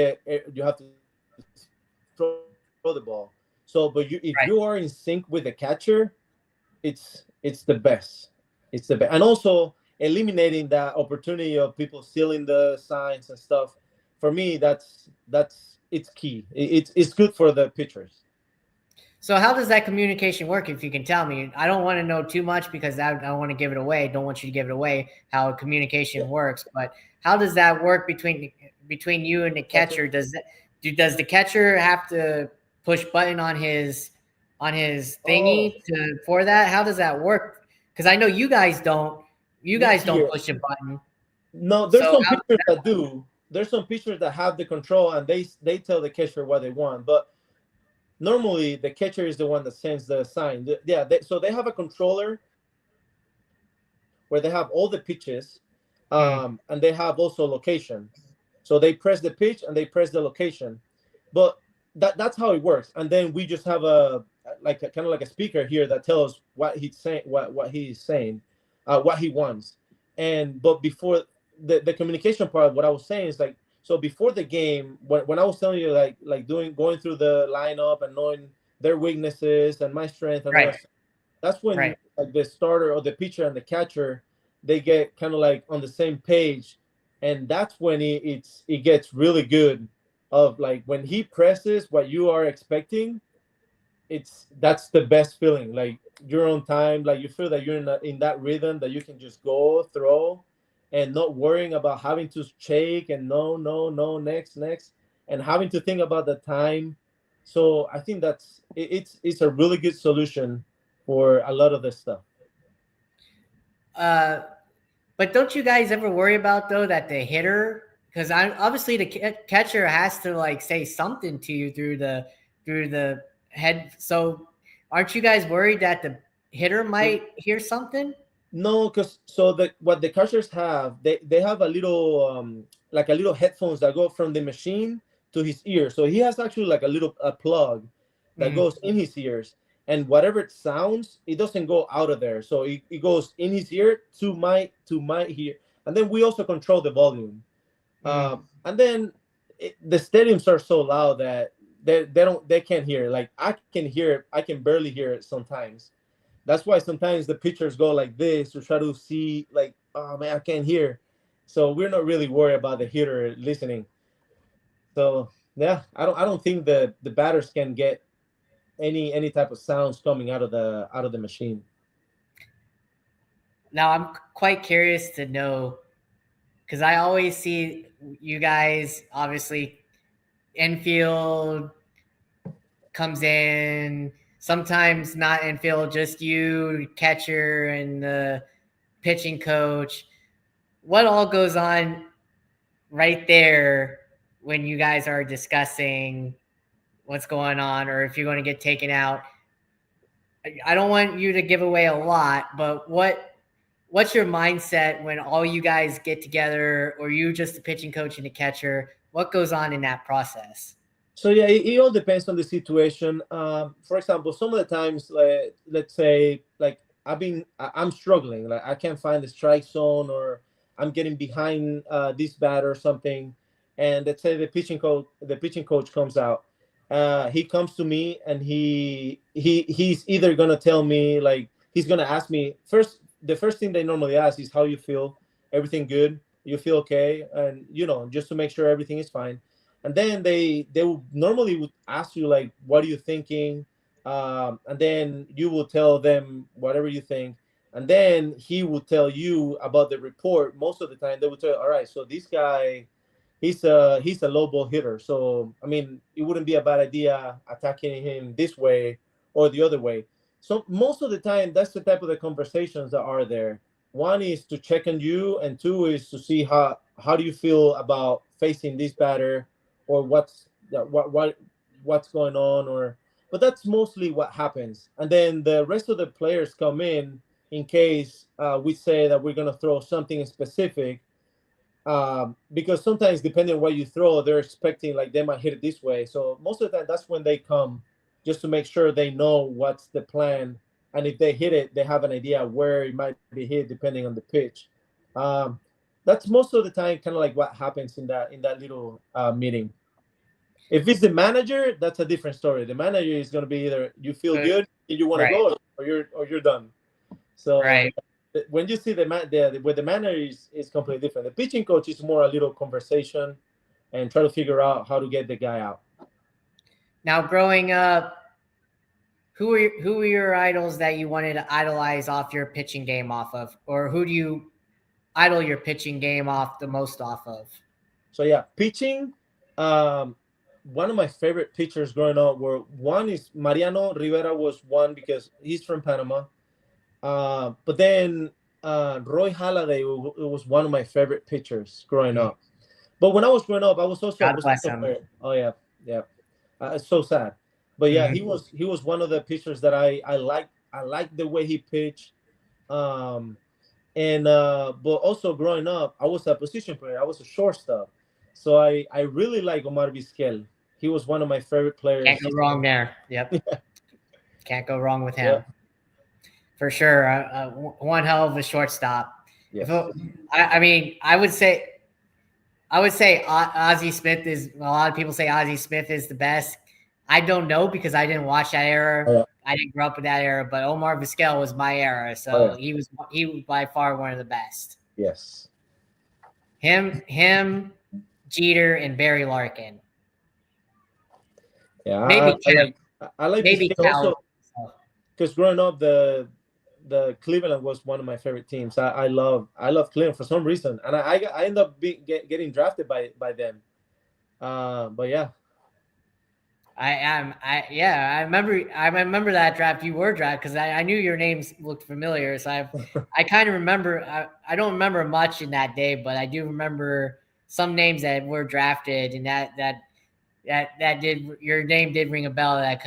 throw the ball. So, but if you are in sync with the catcher, it's the best. It's the best, and also eliminating that opportunity of people stealing the signs and stuff. For me, that's it's key. It's good for the pitchers. So how does that communication work? If you can tell me, I don't want to know too much because I don't want to give it away. Don't want you to give it away how Yeah, communication works. But how does that work between you and the that's it. catcher? Does the catcher have to push button on his Oh, thingy to for that? How does that work? Because I know you guys don't. You not guys don't here. push a button. No, there's So some how? pitchers that do. There's some pitchers that have the control and they tell the catcher what they want. But normally the catcher is the one that sends the sign. Yeah, so they have a controller where they have all the pitches, and they have Mm, also location. So they press the pitch and they press the location. But that's how it works. And then we just have a like a kind of like a speaker here that tells what he's saying, what he's saying, what he wants. And but before the communication part, what I was saying is like so before the game, when I was telling you like doing going through the lineup and knowing their weaknesses and my strength and all right. that, that's when Right. like the starter or the pitcher and the catcher they get kind of like on the same page, and that's when it gets really good. Of like when he presses what you are expecting, that's the best feeling. Like you're on time, like you feel that you're in that rhythm that you can just go throw, and not worrying about having to shake and no no no next and having to think about the time. So I think it's a really good solution for a lot of this stuff. Uh, But don't you guys ever worry about though that the hitter, because I obviously the catcher has to like say something to you through the head. So aren't you guys worried that the hitter might hear something? No, because so what the catchers have, they have a little like a little headphones that go from the machine to his ear. So he has actually like a plug that Mm, goes in his ears, and whatever it sounds, it doesn't go out of there. So it goes in his ear to my ear, and then we also control the volume. mm, And then the stadiums are so loud that they can't hear. Like I can hear it, I can barely hear it sometimes. That's why sometimes the pitchers go like this to try to see, like, oh man, I can't hear. So we're not really worried about the hitter listening. So yeah, I don't think that the batters can get any type of sounds coming out of the machine. Now I'm quite curious to know because I always see you guys obviously infield comes in, sometimes not infield, just you, catcher, and the pitching coach. What all goes on right there when you guys are discussing what's going on or if you're going to get taken out? I don't want you to give away a lot, but what's your mindset when all you guys get together, or you just the pitching coach and the catcher? What goes on in that process? So yeah, it all depends on the situation. For example, some of the times, let's say, like I'm struggling, like I can't find the strike zone, or I'm getting behind this batter or something, and let's say the pitching coach comes out. He comes to me and he's either gonna tell me, like, he's gonna ask me first. The first thing they normally ask is how you feel, everything good, you feel okay, and just to make sure everything is fine. And then they would normally would ask you, like, what are you thinking, and then you will tell them whatever you think, and then he will tell you about the report. Most of the time they will tell you, all right, so this guy, he's a low ball hitter, so I mean it wouldn't be a bad idea attacking him this way or the other way. So most of the time that's the type of the conversations that are there. One is to check on you, and two is to see how do you feel about facing this batter, or what's going on, or but that's mostly what happens. And then the rest of the players come in case we say that we're going to throw something specific, because sometimes depending on what you throw, they're expecting like they might hit it this way. So most of the time that's when they come, just to make sure they know what's the plan, and if they hit it, they have an idea where it might be hit depending on the pitch. um, that's most of the time kind of like what happens in that little meeting. If it's the manager, that's a different story. The manager is going to be either you feel good and you want to Right, go, or you're done. So right. when you see where the manager is completely different. The pitching coach is more a little conversation and try to figure out how to get the guy out. Now, growing up, who were your idols that you wanted to idolize off your pitching game off of, or who do you idol your pitching game off the most off of? So yeah, pitching. Um, One of my favorite pitchers growing up were one is Mariano Rivera was one because he's from Panama. But then Roy Halladay was one of my favorite pitchers growing Mm. up. But when I was growing up, I was also a God bless position him. player. Oh yeah, yeah. It's so sad. But yeah, he Mhm. was he was one of the pitchers that I liked. I liked the way he pitched. Um, and but also growing up, I was a position player. I was a shortstop, so I really like Omar Vizquel. He was one of my favorite Can't go players. wrong there. Yep, can't go wrong with Yeah. him for sure. One hell of a shortstop. If Yes. I mean, I would say Ozzie Smith is. A lot of people say Ozzie Smith is the best. I don't know because I didn't watch that era. Oh, yeah. I didn't grow up with that era, but Omar Vizquel was my era, Oh, so yeah. he was by far one of the best. Yes. Him, Jeter, and Barry Larkin. Yeah. Maybe Cal. I like Maybe Vizquel Cal. also because growing up, the Cleveland was one of my favorite teams. I love Cleveland for some reason, and I end up getting drafted by them. But yeah. I am. I yeah. I remember that draft. You were drafted because I knew your names looked familiar. So I kind of remember. I don't remember much in that day, but I do remember some names that were drafted, and that did your name did ring a bell. That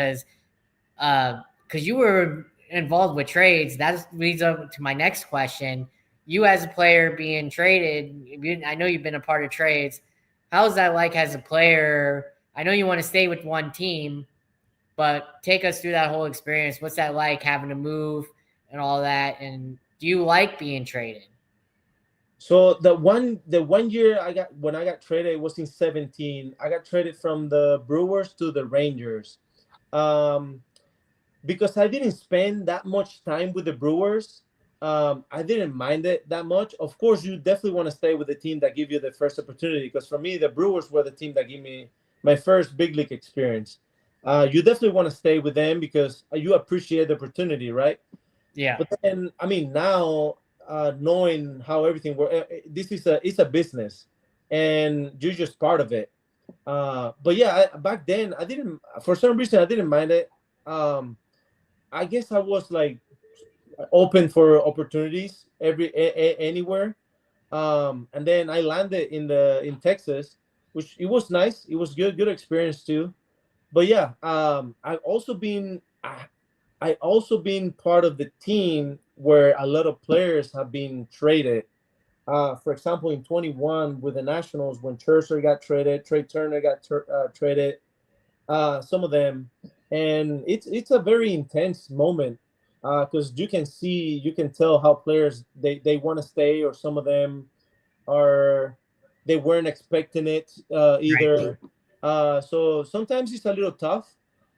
because you were involved with trades. That leads up to my next question. You as a player being traded, I know you've been a part of trades. How's that like as a player? I know you want to stay with one team, but take us through that whole experience. What's that like having to move and all that? And do you like being traded? So the one year when I got traded, it was in 17. I got traded from the Brewers to the Rangers. Um, because I didn't spend that much time with the Brewers. I didn't mind it that much. Of course, you definitely want to stay with the team that give you the first opportunity. Because for me, the Brewers were the team that gave me my first big league experience. You definitely want to stay with them because you appreciate the opportunity, right? Yeah. But then, I mean, now knowing how everything works, this is a business, and you're just part of it. But yeah, back then I didn't. For some reason, I didn't mind it. Um, I guess I was like open for opportunities anywhere. And then I landed in Texas, which it was nice. It was good experience too. But yeah, I also been part of the team where a lot of players have been traded. For example, in 21 with the Nationals, when Scherzer got traded, Trey Turner got traded, some of them, and it's a very intense moment because you can tell how players they want to stay, or some of them are they weren't expecting it Right. either. So sometimes it's a little tough,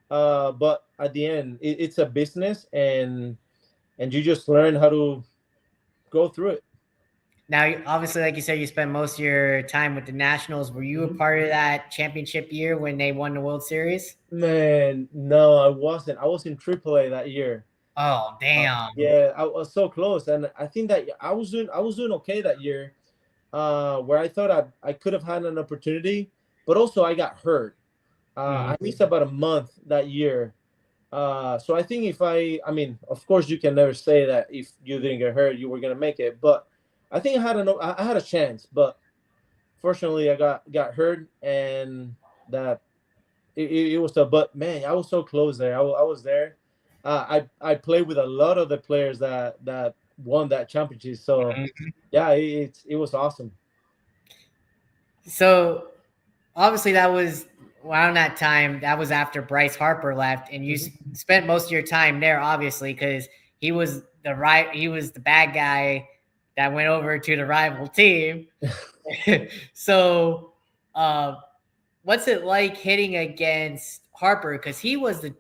but at the end, it's a business, and you just learn how to go through it. Now, obviously, like you said, you spent most of your time with the Nationals. Were you a Mhm. part of that championship year when they won the World Series? Man, no, I wasn't. I was in AAA that year. Oh, damn. Yeah, I was so close, and I think that I was doing okay that year. Where I thought I could have had an opportunity, but also I got hurt. Mhm. I missed about a month that year. So I think I mean, of course, you can never say that if you didn't get hurt, you were gonna make it. But I think I had a chance, but fortunately, I got hurt, and that it was tough. But man, I was so close there. I was there. I played with a lot of the players that won that championship. So yeah, it was awesome. So obviously that was around that time. That was after Bryce Harper left, and you Mhm. spent most of your time there, obviously, because he was he was the bad guy that went over to the rival team. So, uh, what's it like hitting against Harper? Because he was the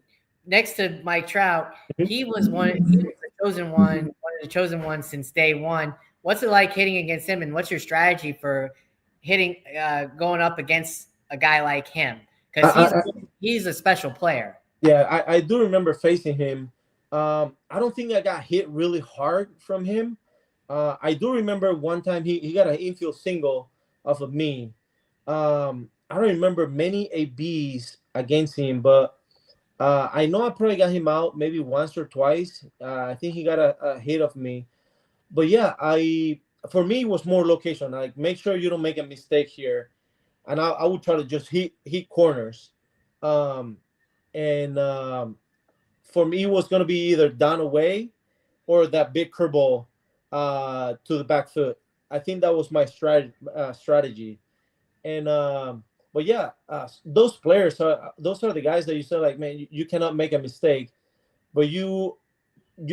next to Mike Trout. He was one. He was the chosen one of the chosen ones since day one. What's it like hitting against him, and what's your strategy for hitting, going up against a guy like him? I, Because I, he's a special player. Yeah, I do remember facing him. I don't think I got hit really hard from him. I do remember one time he got an infield single off of me. I don't remember many ABs against him, but I know I probably got him out maybe once or twice. I think he got a hit of me. But yeah, I for me it was more location. Like make sure you don't make a mistake here, and I would try to just hit corners. Um, and for me, it was going to be either down away or that big curveball to the back foot. I think that was my strategy. And but yeah, those are the guys that you say like, man, you cannot make a mistake, but you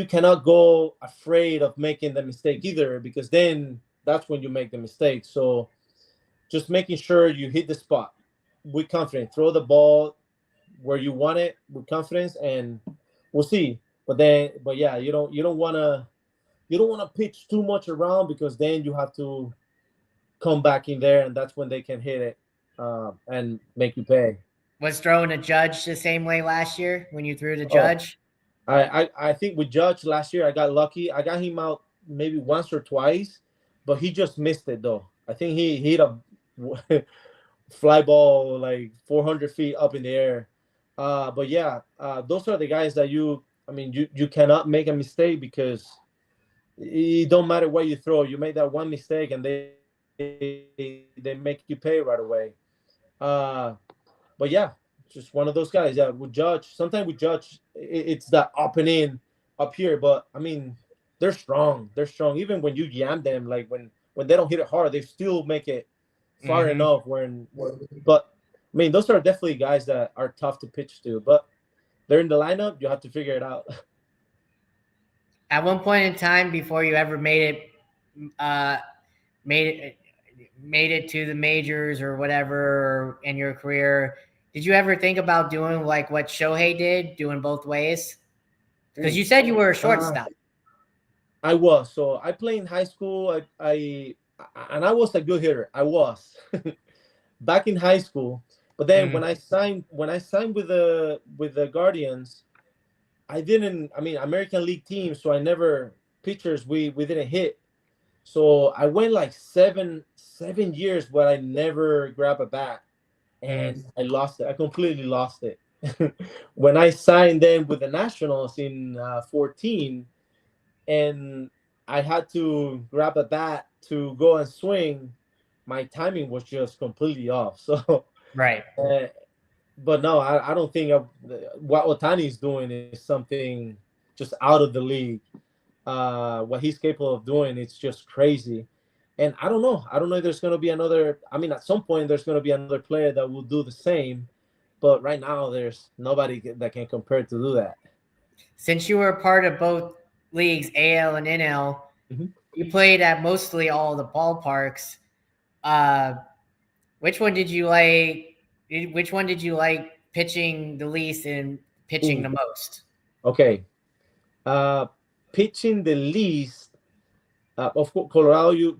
cannot go afraid of making the mistake either, because then that's when you make the mistake. So just making sure you hit the spot with confidence, throw the ball where you want it with confidence, and we'll see. But yeah, you don't want to pitch too much around, because then you have to come back in there, and that's when they can hit it and make you pay. Was throwing a Judge the same way last year when you threw the Oh, Judge? I think with Judge last year, I got lucky. I got him out maybe once or twice, but he just missed it though. I think he hit a fly ball like 400 feet up in the air. But yeah, those are the guys that I mean, you cannot make a mistake, because it don't matter what you throw. You make that one mistake, and they make you pay right away. Uh, but yeah, just one of those guys. Yeah, with Judge, sometimes with Judge, it's that up and in up here. But I mean, they're strong. They're strong. Even when you yam them, like when they don't hit it hard, they still make it far Mm-hmm. enough. But I mean, those are definitely guys that are tough to pitch to. But they're in the lineup. You have to figure it out. At one point in time, before you ever uh, made it, made it to the majors or whatever in your career, did you ever think about doing like what Shohei did, doing both ways? Because you said you were a Uh, shortstop. I was. So I played in high school. And I was a good hitter. I was back in high school. But then Mhm. when I signed with the Guardians, I didn't. I mean, American League team. So I never pitchers. We didn't hit. So I went like seven years where I never grab a bat, Mhm. and I lost it. I completely lost it. When I signed then with the Nationals in 14, and I had to grab a bat to go and swing, my timing was just completely off. So, Right. uh, but no, I don't think what Otani is doing is something just out of the league. What he's capable of doing, it's just crazy. And I don't know. I don't know if there's going to be another. I mean, at some point, there's going to be another player that will do the same. But right now, there's nobody that can compare to do that. Since you were a part of both leagues, AL and NL, Mhm. you played at mostly all the ballparks. Uh, which one did you like? Which one did you like pitching the least and pitching Ooh, the most? okay. Uh, Pitching the least, of course, Colorado. You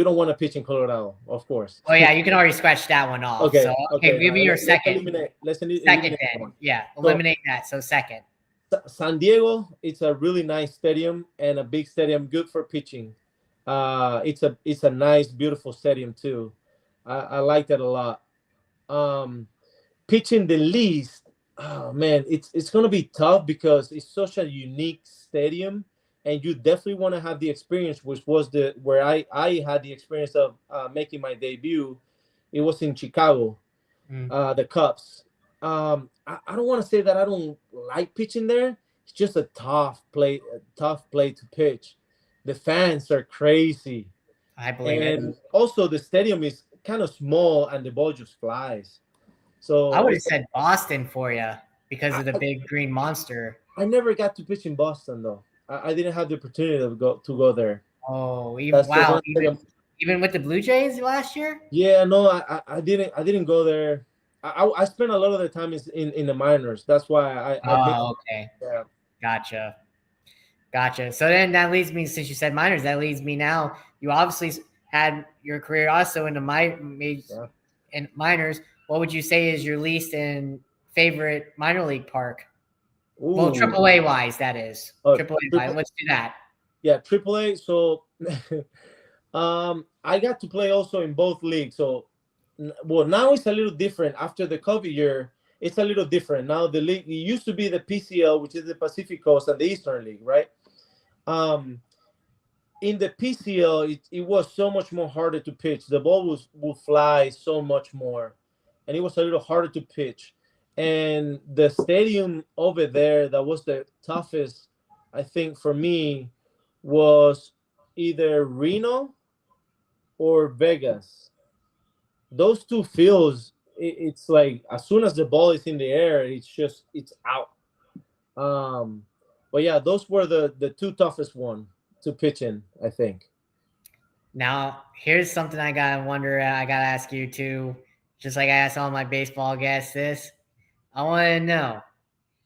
don't want to pitch in Colorado, of course. Oh yeah, you can already scratch that one off. So okay, Okay. give Now me your let's second. eliminate. Second Eliminate that then. one. Yeah, So eliminate that. So second. San Diego, it's a really nice stadium and a big stadium, good for pitching. It's a nice, beautiful stadium too. I like that a lot. Um, Pitching the least, oh man, it's gonna be tough because it's such a unique stadium, and you definitely want to have the experience, which was the where I had the experience of making my debut. It was in Chicago, Mm. the Cubs. I don't want to say that I don't like pitching there. It's just a tough play to pitch. The fans are crazy, I believe it. and also the stadium is kind of small, and the ball just flies. I So would have said Boston for you because I, of the I, big green monster. I never got to pitch in Boston though. I didn't have the opportunity to go there. Oh, even That's the wow, one stadium. even with the Blue Jays last year. Yeah, no, I didn't go there. I spent a lot of the time in the minors. That's why I missed. Oh, okay, Yeah. gotcha, gotcha. So then that leads me, since you said minors, that leads me now. You obviously had your career also in the Yeah. in minors. What would you say is your least and favorite minor league park? Well, Ooh. Triple A wise, that is Triple A wise. Triple. Let's do that. Yeah, AAA. So, I got to play also in both leagues. So, well, now it's a little different after the COVID year. It's a little different now. The league it used to be the PCL, which is the Pacific Coast, and the Eastern League, right? Um, in the PCL, it was so much more harder to pitch. The ball will fly so much more, and it was a little harder to pitch. And the stadium over there that was the toughest, I think, for me, was either Reno or Vegas. Those two fields, it's like as soon as the ball is in the air, it's out. Um, but yeah, those were the two toughest one to pitch in, I think. Now, here's something I gotta wonder. I gotta ask you too, just like I asked all my baseball guests. This I want to know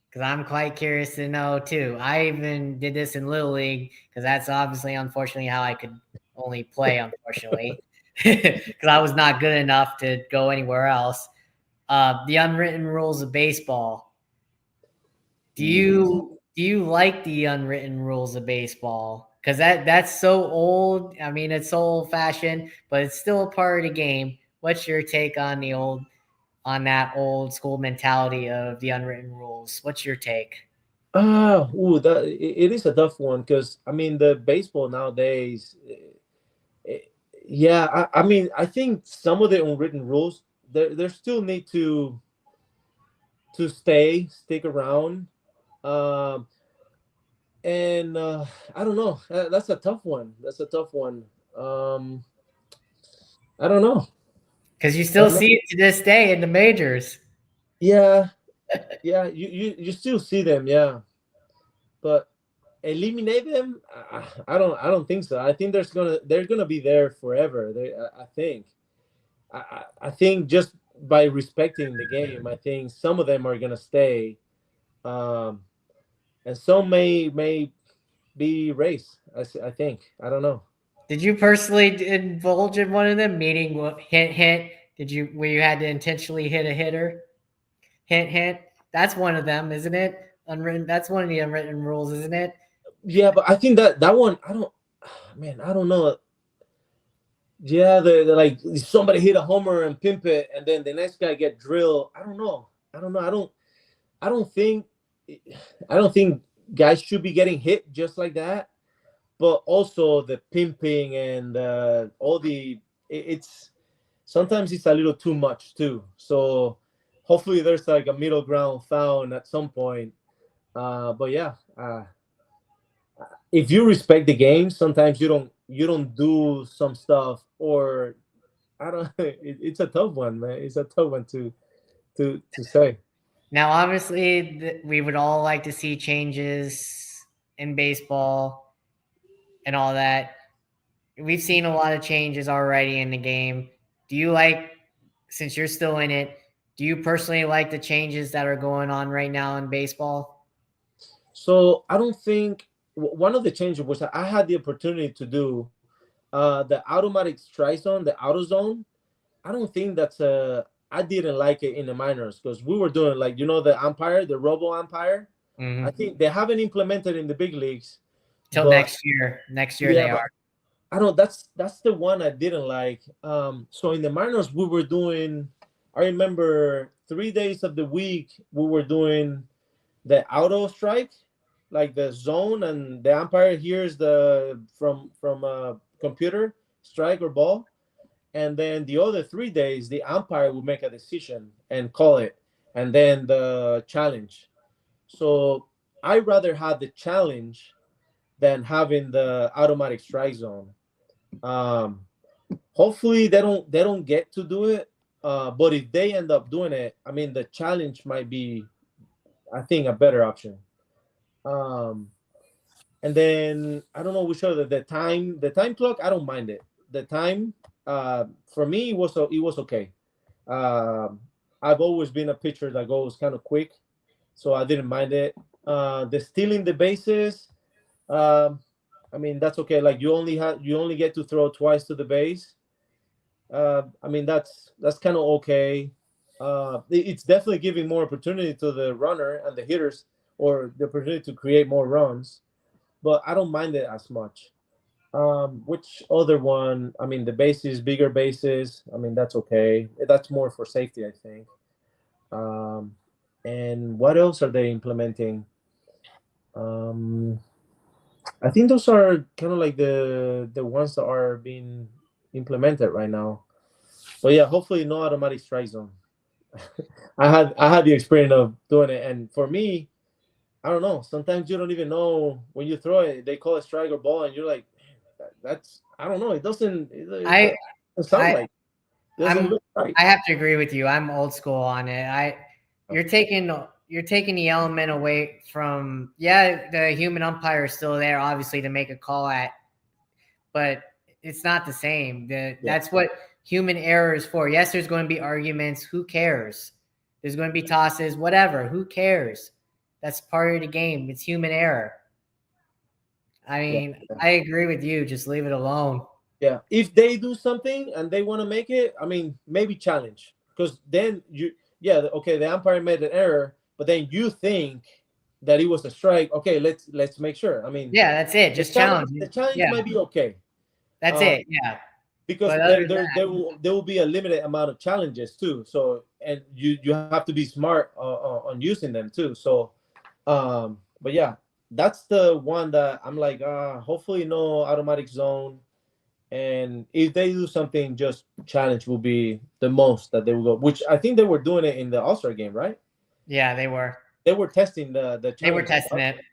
because I'm quite curious to know too. I even did this in Little League because that's obviously, unfortunately, how I could only play. Unfortunately, because I was not good enough to go anywhere else. The unwritten rules of baseball. Do you like the unwritten rules of baseball? Because that's so old. I mean, it's so old fashioned, but it's still a part of the game. What's your take on that old school mentality of the unwritten rules? What's your take? That it is a tough one because I mean the baseball nowadays. eh, yeah, I mean I think some of the unwritten rules there still need to stick around. Um, and I don't know. That's a tough one. That's a tough one. Um, I don't know. Because you I still don't know. see it to this day in the majors. Yeah, yeah. You still see them. Yeah, but eliminate them. I don't think so. I think they're gonna be there forever. I think. I think just by respecting the game, I think some of them are gonna stay. Um, and some may be race. I think I don't know. Did you personally indulge in one of them? Meaning, hint, hint. Did you where you had to intentionally hit a hitter? Hint, hint. That's one of them, isn't it? Unwritten. That's one of the unwritten rules, isn't it? Yeah, but I think that one I don't. Man, I don't know. Yeah, the like somebody hit a homer and pimp it, and then the next guy get drilled. I don't know. I don't know. I don't think. I don't think guys should be getting hit just like that. But also the pimping and all it's sometimes it's a little too much too. So hopefully there's like a middle ground found at some point. But yeah, if you respect the game, sometimes you don't do some stuff, or I don't. It's a tough one, man. It's a tough one to say. Now, obviously, we would all like to see changes in baseball and all that. We've seen a lot of changes already in the game. Do you like, since you're still in it, do you personally like the changes that are going on right now in baseball? So I don't think one of the changes was I had the opportunity to do the automatic strike zone, the auto zone. I don't think that's I didn't like it in the minors because we were doing like the umpire, the robo umpire. I Mm-hmm. think they haven't implemented in the big leagues, Till but next year. Next year yeah, they but are. I don't. That's the one I didn't like. So in the minors we were doing. I remember 3 days of the week we were doing the auto strike, like the zone, and the umpire hears the from a computer strike or ball, and then the other 3 days the umpire will make a decision and call it, and then the challenge. So I rather have the challenge than having the automatic strike zone. um Hopefully they don't get to do it, but if they end up doing it, I mean the challenge might be, I think, a better option. um and then I don't know which other, the time clock, I don't mind it. The time, for me, it was okay. um I've always been a pitcher that goes kind of quick, so I didn't mind it. The stealing the bases, um I mean that's okay. Like you only get to throw twice to the base. I mean that's kind of okay. It's definitely giving more opportunity to the runner and the hitters, or the opportunity to create more runs, but I don't mind it as much. Which other one? I mean, the bases, bigger bases. I mean, that's okay. That's more for safety, I think. Um, and what else are they implementing? Um, I think those are kind of like the ones that are being implemented right now. But yeah, hopefully no automatic strike zone. I had the experience of doing it, and for me, I don't know. Sometimes you don't even know when you throw it. They call it strike or ball, and you're like, That's I don't know. It I doesn't sound I like. It doesn't I'm look right. I have to agree with you. I'm old school on it. You're taking the element away from, yeah, the human umpire is still there obviously to make a call at, but it's not the same. Yeah, That's what human error is for. Yes, there's going to be arguments. Who cares? There's going to be tosses. Whatever. Who cares? That's part of the game. It's human error. I yeah, mean, yeah, I agree with you. Just leave it alone. yeah. If they do something and they want to make it, I mean, maybe challenge, because then yeah, okay, the umpire made an error, but then you think that it was a strike. Okay, let's make sure. I mean, Yeah, that's it. the Just challenge challenge the it. challenge Yeah, might be okay, that's uh, it. Yeah. because But other there than there that, there will there will be a limited amount of challenges too. So, and you have to be smart on using them too. So, but yeah, that's the one that I'm like, hopefully no automatic zone. And if they do something, just challenge will be the most that they will go. Which I think they were doing it in the All Star game, right? yeah, they were. They were testing the They were challenge in the testing it. All-Star.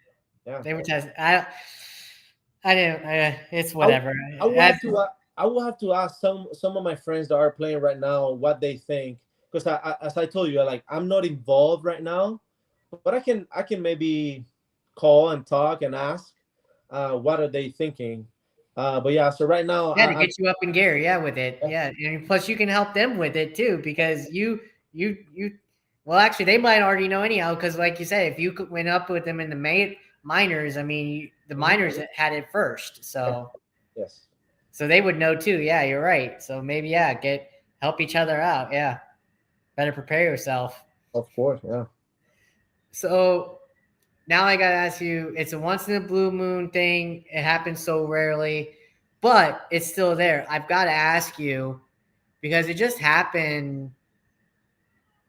Yeah, They were testing. I didn't. It's I whatever. I will That's, have to I will have to ask some of my friends that are playing right now what they think, because as I told you, like I'm not involved right now, but I can maybe call and talk and ask what are they thinking. But yeah, so right now yeah, to I'm get you up in gear. Yeah, with it. yeah, Yeah, and plus you can help them with it too because you Well, actually, they might already know anyhow, because like you said, if you went up with them in the minors, I mean, the Mhm. minors had it first, Of- so Yes, they would know too. Yeah, you're right. So maybe get help each other out. Yeah, better prepare yourself. of course. Yeah. So now I gotta ask you, it's a once in a blue moon thing. It happens so rarely, but it's still there. I've got to ask you because it just happened.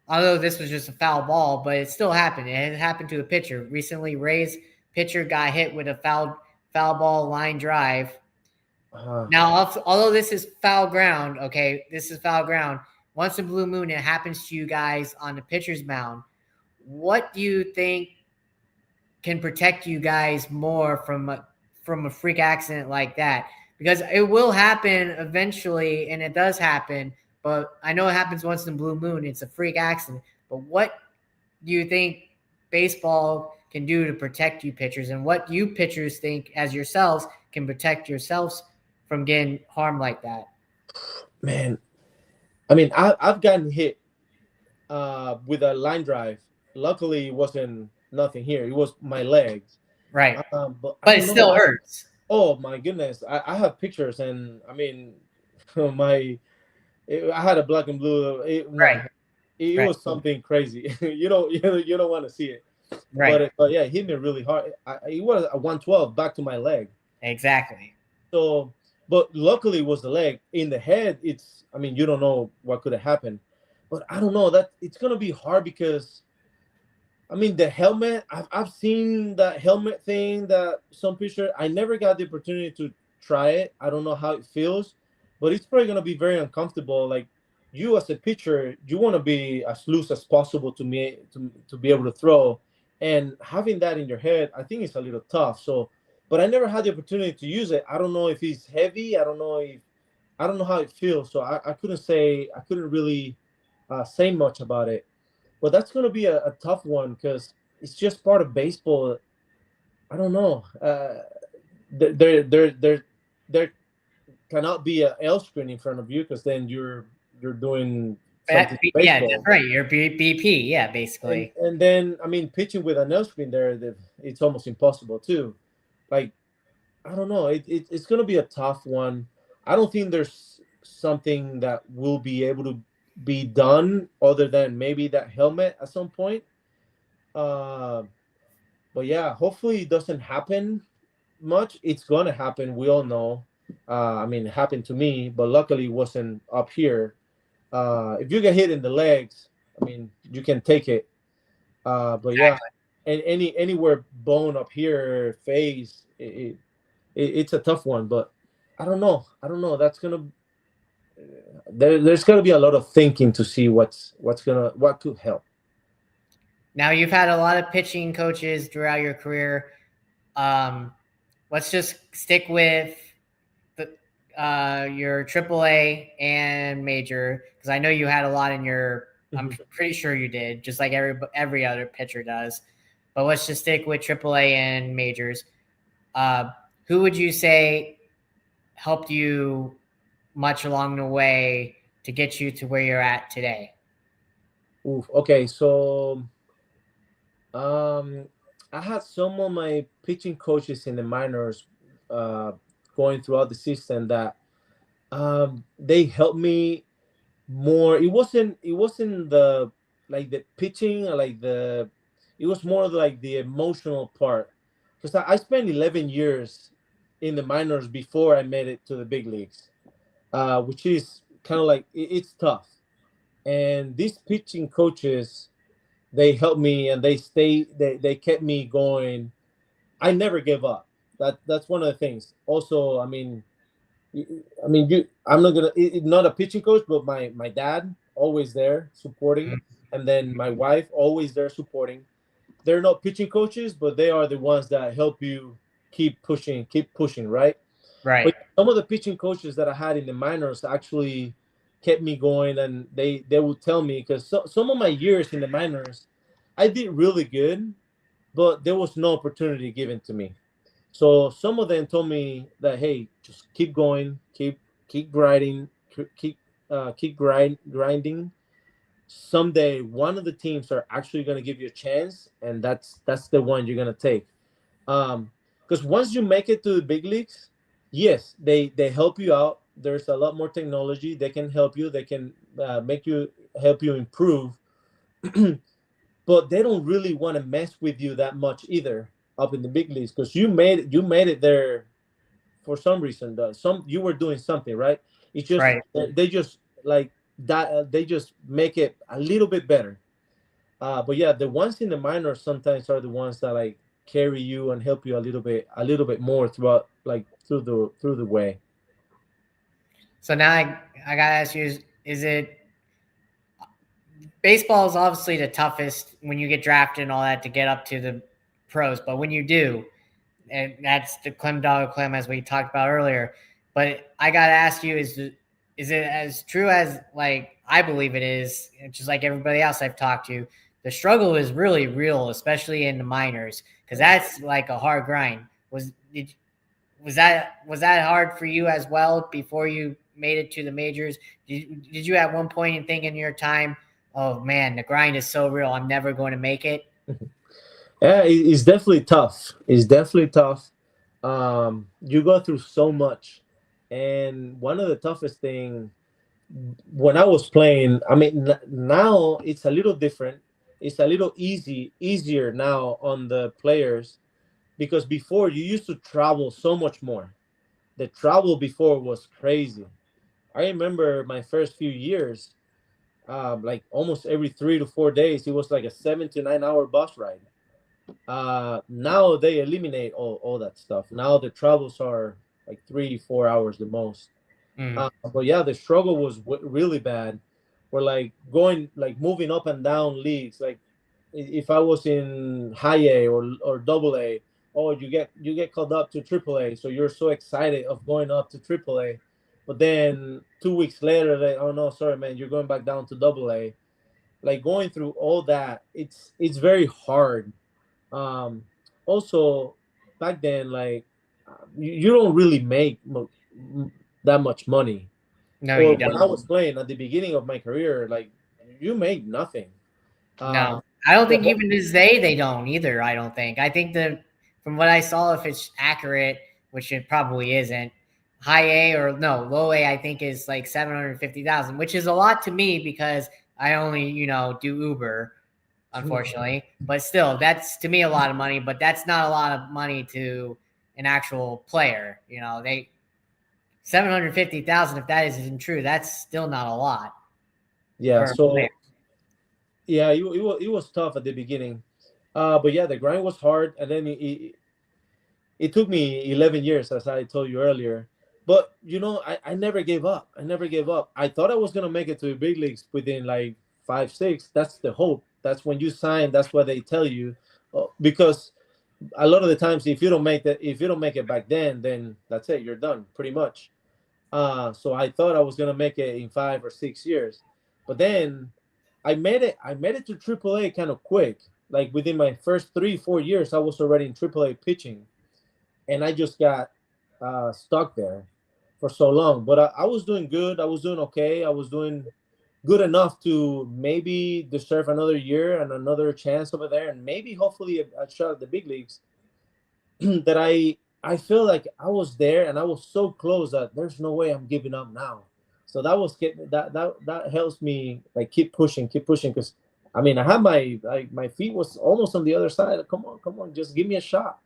Although this was just a foul ball, but it still happened. It happened to a pitcher recently. Ray's pitcher got hit with a foul ball line drive. Uh, Now, although this is foul ground, okay, this is foul ground. Once in a blue moon, it happens to you guys on the pitcher's mound. What do you think can protect you guys more from a freak accident like that? Because it will happen eventually, and it does happen. But I know it happens once in a blue moon. It's a freak accident. But what do you think baseball can do to protect you pitchers, and what you pitchers think as yourselves can protect yourselves from getting harmed like that? Man, I mean, I've gotten hit with a line drive. Luckily, it wasn't nothing here. It was my legs. Right. But I But it don't know. still hurts. Oh my goodness, I have pictures, and I mean, my I had a black and blue. Right. No, it Right. was something crazy. You don't want to see it. Right. But yeah, it hit me really hard. It was a 112 back to my leg. Exactly. So, but luckily it was the leg. In the head, it's. I mean, you don't know what could have happened, but I don't know that it's gonna be hard because I mean, the helmet. I've seen that helmet thing that some pitcher. I never got the opportunity to try it. I don't know how it feels, but it's probably gonna be very uncomfortable. Like you as a pitcher, you want to be as loose as possible to me to be able to throw, and having that in your head, I think it's a little tough. So, but I never had the opportunity to use it. I don't know if it's heavy. I don't know how it feels. So I couldn't say. I couldn't really say much about it, but that's going to be a tough one because it's just part of baseball. I don't know. There cannot be a L screen in front of you because then you're doing something to Yeah, that's baseball. right. You're BP. Yeah, And basically. and then I mean pitching with an L screen there, it's almost impossible too. Like I don't know. It's going to be a tough one. I don't think there's something that will be able to be done other than maybe that helmet at some point. Uh, but yeah, hopefully it doesn't happen much. It's gonna happen. We all know. I mean, it happened to me, but luckily it wasn't up here. If you get hit in the legs, I mean, you can take it. But yeah, and anywhere bone up here, face, it's a tough one. But I don't know. I don't know. That's gonna there's gonna be a lot of thinking to see what could help. Now you've had a lot of pitching coaches throughout your career. Um, let's just stick with the your AAA and major because I know you had a lot in your. I'm Mhm. pretty sure you did, just like every other pitcher does. But let's just stick with AAA and majors. Uh, who would you say helped you much along the way to get you to where you're at today? Oof. Okay, so Um, I had some of my pitching coaches in the minors uh, going throughout the system that they helped me more. It wasn't the like the pitching or like the it was more like the emotional part because I spent 11 years in the minors before I made it to the big leagues, which is kind of like it's tough. And these pitching coaches they helped me and they kept me going. I never gave up. That's one of the things. Also, I mean, I'm not gonna. Not a pitching coach, but my dad always there supporting, and then my wife always there supporting. They're not pitching coaches, but they are the ones that help you keep pushing, right? Right. But some of the pitching coaches that I had in the minors actually kept me going, and they would tell me because some of my years in the minors, I did really good, but there was no opportunity given to me. So some of them told me that hey, just keep going, keep grinding, keep grinding, someday one of the teams are actually going to give you a chance, and that's the one you're going to take. Because once you make it to the big leagues, yes, they help you out. There's a lot more technology. They can help you. They can make you help you improve, but they don't really want to mess with you that much either up in the big leagues because you made it there for some reason. Some you were doing something right. It's just Right. they just like that. They just make it a little bit better. But yeah, the ones in the minors sometimes are the ones that like carry you and help you a little bit more throughout, like through the way. So now I gotta ask you: is it baseball is obviously the toughest when you get drafted and all that to get up to the pros, but when you do, and that's the Clem Dog Clem as we talked about earlier. But I gotta ask you: is it as true as like I believe it is? Just like everybody else I've talked to, the struggle is really real, especially in the minors, because that's like a hard grind. Was that hard for you as well before you made it to the majors? Did you at one point think in your time, oh man, the grind is so real, I'm never going to make it? Yeah, it's definitely tough. It's definitely tough. You go through so much, and one of the toughest thing when I was playing, I mean, now it's a little different. It's a little easier now on the players because before you used to travel so much more. The travel before was crazy. I remember my first few years, like almost every 3 to 4 days, it was like a 7 to 9 hour bus ride. Now they eliminate all that stuff. Now the travels are like 3 4 hours the most. Mm. But yeah, the struggle was really bad. We're like going, like moving up and down leagues. Like if I was in high A or double A, oh, you get called up to triple A, so you're so excited of going up to triple A, but then 2 weeks later, they, oh no, sorry man, you're going back down to double A. Like going through all that, it's very hard. Um, Also, back then, like you don't really make that much money. No, Or you when I don't. was playing at the beginning of my career, like you made nothing. No, Um, I don't the think whole, even this day they don't either. I don't think. I think that from what I saw, if it's accurate, which it probably isn't, high A or no low A, I think is like 750,000, which is a lot to me because I only do Uber, unfortunately. But still, that's to me a lot of money. But that's not a lot of money to an actual player. They 750,000. If that isn't true, that's still not a lot yeah, for a player. so yeah, it was tough at the beginning. But yeah, the grind was hard, and then it took me 11 years, as I told you earlier. But I never gave up. I never gave up. I thought I was gonna make it to the big leagues within like 5 6. That's the hope. That's when you sign. That's what they tell you, because a lot of the times, if you don't make it back then that's it. You're done, pretty much. So I thought I was gonna make it in 5 or 6 years, but then I made it. I made it to AAA kind of quick. Like within my first 3 4 years, I was already in AAA pitching, and I just got stuck there for so long. But I was doing good. I was doing okay. I was doing good enough to maybe deserve another year and another chance over there, and maybe hopefully a shot at the big leagues. That I feel like I was there and I was so close that there's no way I'm giving up now. So that helps me like keep pushing because I mean I had my feet was almost on the other side. Come on, just give me a shot.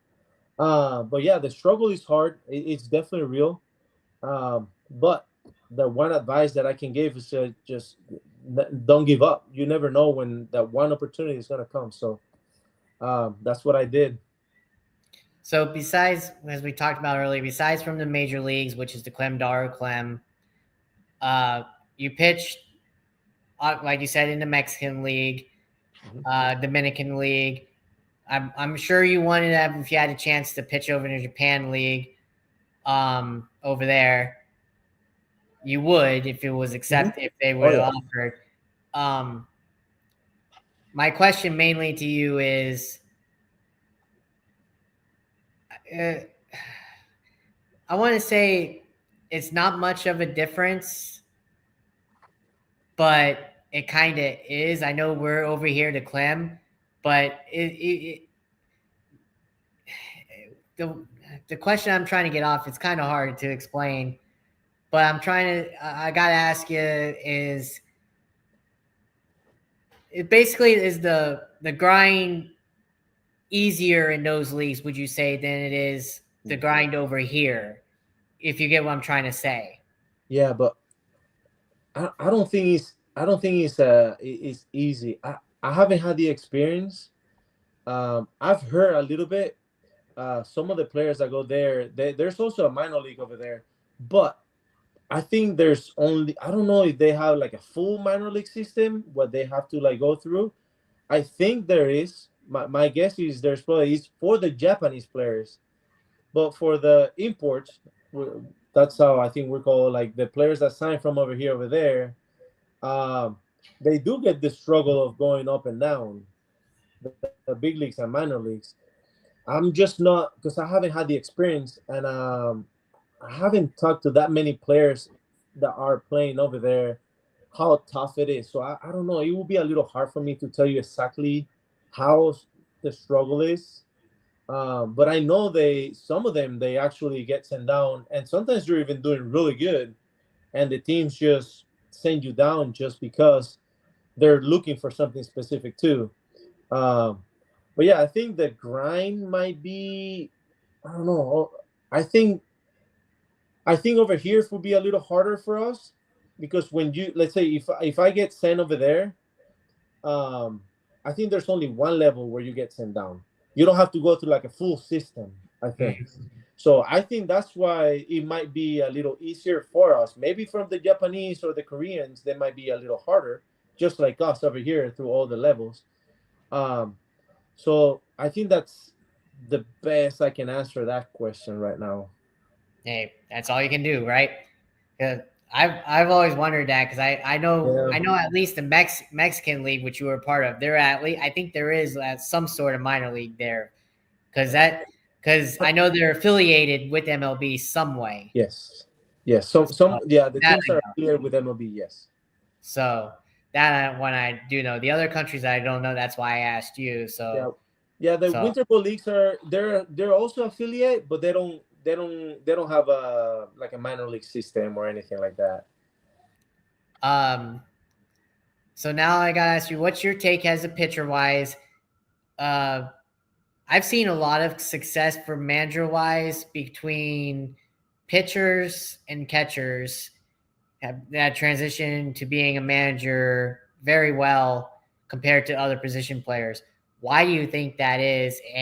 But yeah, the struggle is hard. It's definitely real. But the one advice that I can give is to just don't give up. You never know when that one opportunity is gonna come. So that's what I did. So besides, as we talked about earlier, besides from the major leagues, which is the Clem Dar Clem, uh, you pitched, like you said, in the Mexican League, Mhm. Dominican League. I'm sure you wanted to have, if you had a chance to pitch over in the Japan League, over there, you would if it was Mhm. accepted, if they Oh would yeah. have offered. Um, my question mainly to you is, uh, I want to say it's not much of a difference, but it kind of is. I know we're over here to Clem, but the the question I'm trying to get off, it's kind of hard to explain, but I'm trying to. I gotta ask you is it basically is the grind easier in those leagues? Would you say than it is the grind over here? If you get what I'm trying to say. Yeah, but I don't think it's easy. I haven't had the experience. I've heard a little bit. Some of the players that go there, there's also a minor league over there, but I think there's only, I don't know if they have like a full minor league system what they have to like go through. I think there is. My guess is there's probably is for the Japanese players, but for the imports, that's how I think we call like the players that sign from over here over there. Um, they do get the struggle of going up and down the big leagues and minor leagues. I'm just not because I haven't had the experience, and I haven't talked to that many players that are playing over there, how tough it is. So I don't know. It will be a little hard for me to tell you exactly how the struggle is. But I know some of them, they actually get sent down, and sometimes you're even doing really good, and the teams just send you down just because they're looking for something specific too. Um, but yeah, I think the grind might be, I don't know. I think over here it would be a little harder for us because when you, let's say if I get sent over there, um, I think there's only one level where you get sent down. You don't have to go through like a full system, I think. So I think that's why it might be a little easier for us. Maybe from the Japanese or the Koreans, they might be a little harder, just like us over here through all the levels. Um, so I think that's the best I can answer that question right now. Hey, that's all you can do, right? 'Cause I've always wondered that because Yeah. I know at least the Mexican league which you were a part of, there at least I think there is some sort of minor league there because I know they're affiliated with MLB some way. Yes. Yes. Some So yeah, the that teams I are know. affiliated with MLB, yes. So that one I do know. The other countries I don't know. That's why I asked you. Yeah. Yeah, the So winter ball leagues are they're also affiliate, but they don't have a like a minor league system or anything like that. um so now I gotta ask you, what's your take as a pitcher wise? Uh, I've seen a lot of success for manager wise between pitchers and catchers that transition to being a manager very well compared to other position players. Why do you think that is? Ooh.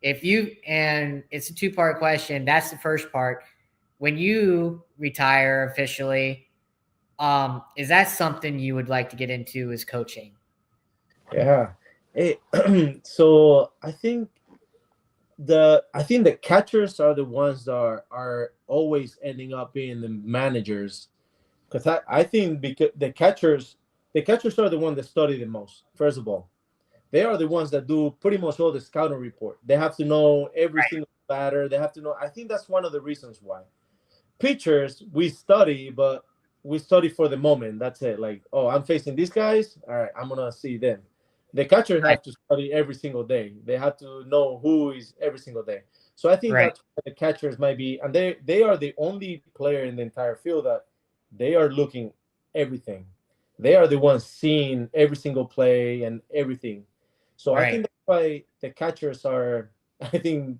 And it's a two-part question. That's the first part. When you retire officially, is that something you would like to get into as coaching? Yeah. Hey, so I think the catchers are the ones that are always ending up being the managers because I think because the catchers are the ones that study the most. First of all, they are the ones that do pretty much all the scouting report. They have to know every single batter. They have to know. I think that's one of the reasons why pitchers we study, but we study for the moment. That's it. Like, oh, I'm facing these guys. All right, I'm gonna see them. The catchers Right, have to study every single day. They have to know who is every single day. So I think right, that's what the catchers might be, and they are the only player in the entire field that they are looking everything. They are the ones seeing every single play and everything. So I right. think that's why the catchers are. I think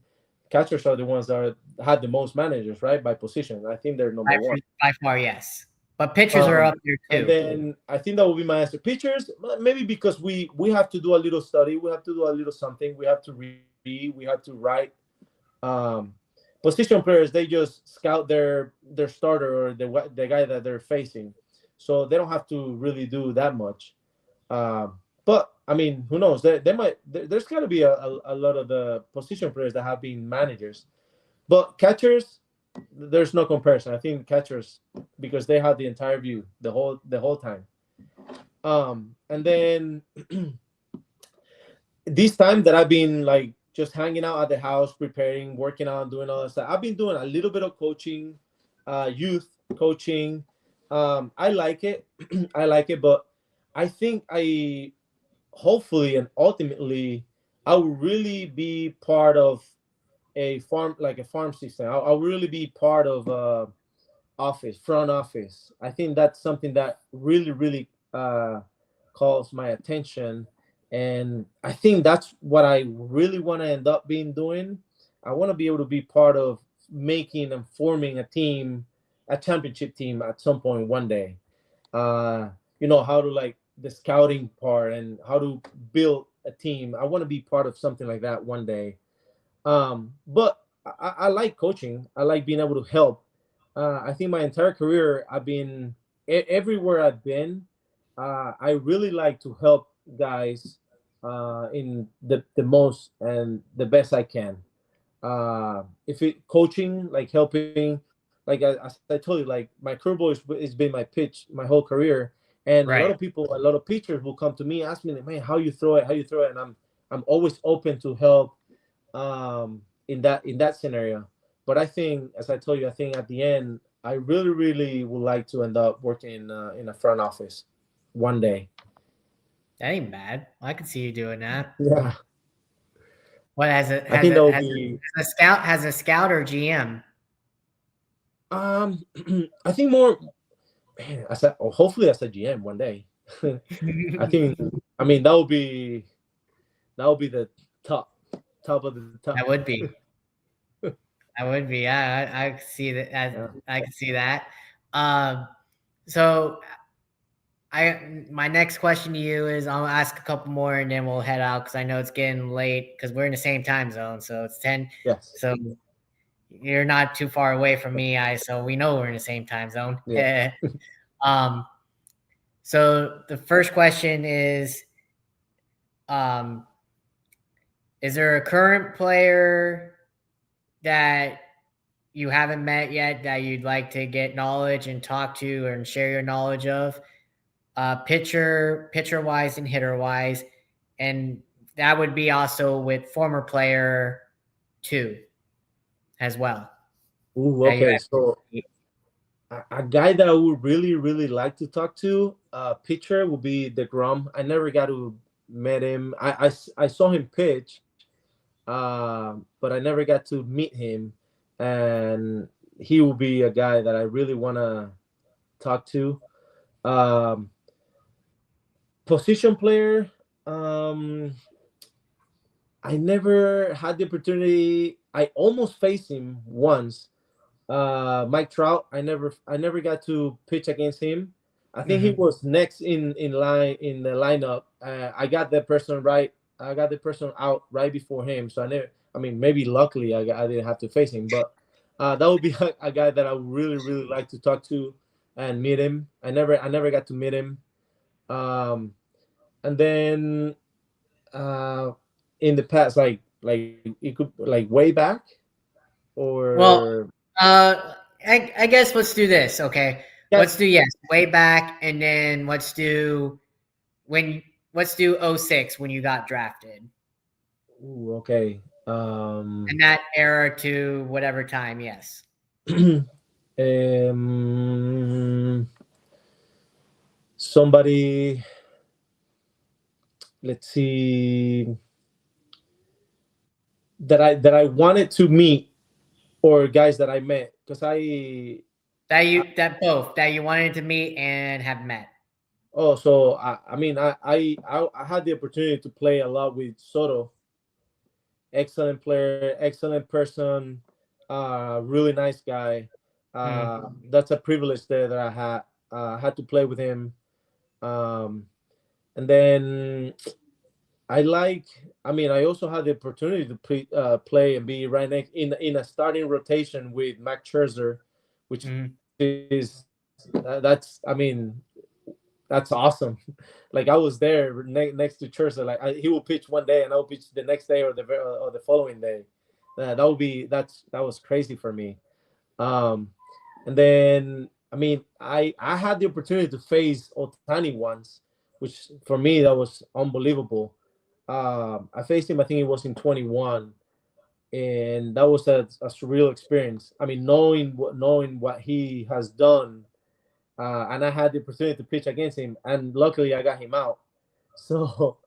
catchers are the ones that had the most managers, right, by position. I think they're number one. By far, yes. But pitchers are Um, up there and too. then I think that will be my answer. Pitchers, maybe because we have to do a little study, we have to do a little something, we have to read, we have to write. Um, Position players, they just scout their starter or the guy that they're facing, so they don't have to really do that much. But I mean, who knows? They might. There's got to be a lot of the position players that have been managers. But catchers, there's no comparison. I think catchers because they had the entire view the whole time. And then this time that I've been like just hanging out at the house, preparing, working out, doing all that stuff. I've been doing a little bit of coaching, youth coaching. I like it. I like it, but I think I hopefully and ultimately I will really be part of a farm, like a farm system. I'll really be part of office, front office. I think that's something that really calls my attention, and I think that's what I really want to end up being doing. I want to be able to be part of making and forming a team, a championship team at some point one day. uh how to, like, the scouting part and how to build a team. I want to be part of something like that one day. But I like coaching. I like being able to help. I think my entire career, I've been everywhere I've been. I really like to help guys in the most and the best I can. If it coaching, like helping, like as I told you, like my curveball is been my pitch my whole career, and a lot of Right. people, a lot of pitchers will come to me, ask me, like, man, how you throw it, and I'm always open to help in that scenario. But I think, as I told you, I think at the end, I really would like to end up working in a front office one day. That ain't bad. I could see you doing that. Yeah, What I think that would be. has a scout or GM? Um, I think more. Man, I said, oh, hopefully as a GM one day. I think. I mean, that would be the top top of the top. That would be. That would be. I could see that. Yeah. I could see that. Um, so my next question to you is I'll ask a couple more and then we'll head out because I know it's getting late because we're in the same time zone. So it's 10. Yes. So you're not too far away from me. So we know we're in the same time zone. Yeah. um, so the first question um, is there a current player that you haven't met yet that you'd like to get knowledge and talk to and share your knowledge of? Pitcher wise and hitter wise, and that would be also with former player too, as well. Ooh. That you Okay. So have. a guy that I would really like to talk to, pitcher, would be the Grom. I never got to met him. I saw him pitch, but I never got to meet him, and he will be a guy that I really want to talk to. Um, Position player. Um, I never had the opportunity. I almost faced him once. Mike Trout. I never got to pitch against him. I think he Mhm. was next in line in the lineup. I got that person right. I got the person out right before him. So I never. I mean, maybe luckily I didn't have to face him, but that would be a guy that I would really like to talk to and meet him. I never got to meet him. Um, and then uh, in the past, like it could, like, way back, Well, or I guess let's do this. Okay, yeah. let's do yes, way back, and then when let's do '06 when you got drafted, Ooh, okay. and that era to whatever time. Yes. um, Somebody, let's see, that I wanted to meet, or guys that I met, because I That you wanted to meet and have met. oh, so I mean, I had the opportunity to play a lot with Soto. Excellent player, excellent person, really nice guy. Mm. That's a privilege there that I had. Had to play with him. Um, and then I like. I mean, I also had the opportunity to play and be right next in a starting rotation with Max Scherzer, which Mm. is that's. I mean, that's awesome. Like, I was there next to Scherzer. Like, he will pitch one day, and I'll pitch the next day, or the following day. That was crazy for me. Um, and then, I mean, I had the opportunity to face Otani once, which for me that was unbelievable. I faced him. I think it was in 21, and that was a surreal experience. I mean, knowing what he has done and I had the opportunity to pitch against him, and luckily I got him out. So,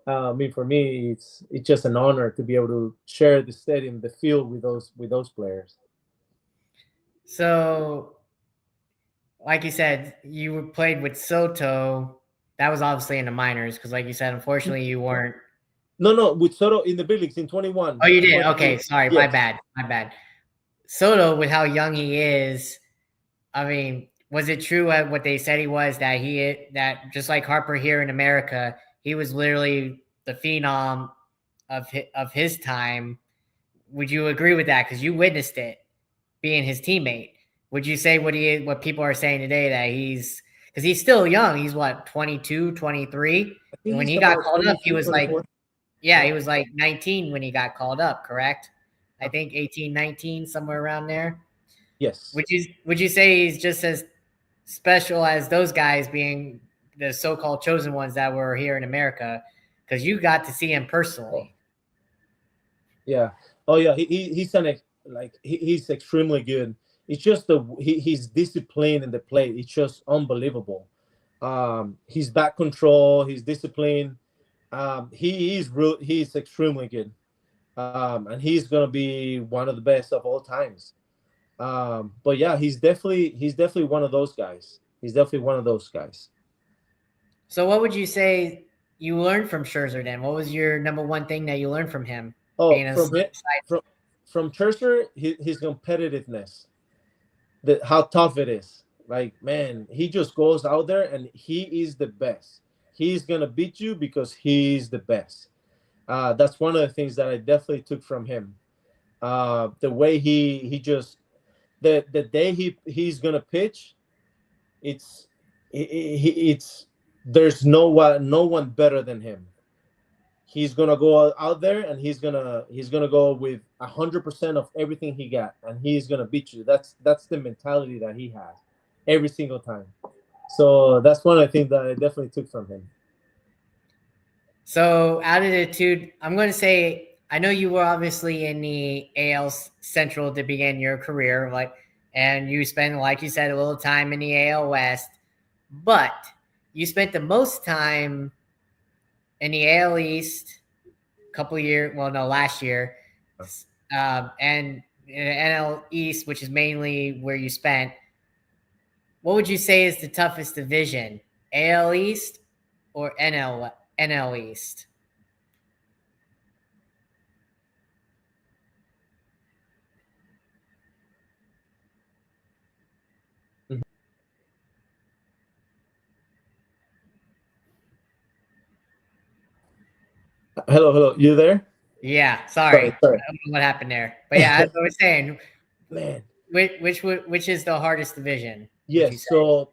I mean, for me, it's just an honor to be able to share the stadium, the field with those players. So, like you said, you played with Soto. That was obviously in the minors because, like you said, unfortunately, you weren't. No, no, with Soto in the big leagues in Oh, 21, you did. 20. Okay, sorry, my Yes, bad, my bad. Soto, with how young he is, I mean, was it true what they said he was that just like Harper here in America, he was literally the phenom of his time? Would you agree with that? Because you witnessed it, being his teammate. Would you say what people are saying today that because he's still young. He's what, 22, 23? I think And when he's he got about called up, he 23, was like, 24. yeah, he Yeah. was like 19 when he got called up, correct? I Uh, think 18, 19, somewhere around there. Yes. Would you say he's just as special as those guys being the so-called chosen ones that were here in America? Because you got to see him Oh, personally. yeah. Oh, yeah. He's extremely good. It's just his discipline in the play. It's just unbelievable. His back control, his discipline. He's extremely good. And he's gonna be one of the best of all times. But yeah, he's definitely one of those guys. He's definitely one of those guys. So, what would you say you learned from Scherzer? Then, what was your number one thing that you learned from him? Oh, Being a from it, from Churcher, his competitiveness, how tough it is. Like, man, he just goes out there and he is the best. He's gonna beat you because he's the best. That's one of the things that I definitely took from him. The way he just the day he's gonna pitch, it's it's there's no one better than him. He's gonna go out there and he's gonna go with 100% of everything he got, and he's gonna beat you. That's the mentality that he has every single time. So that's one of the things that I definitely took from him. So, out of the two, I'm going to say I know you were obviously in the AL Central to begin your career, and you spent, like you said, a little time in the AL West, but you spent the most time in the AL East, a couple of years, well, no, last year, and in NL East, which is mainly where you spent. What would you say is the toughest division, AL East or NL East? Mhm. Hello, hello, you there? Yeah, sorry. Sorry, I sorry. don't know what happened there. But yeah, as I was saying, Man, which is the hardest division, would you yes. say? So,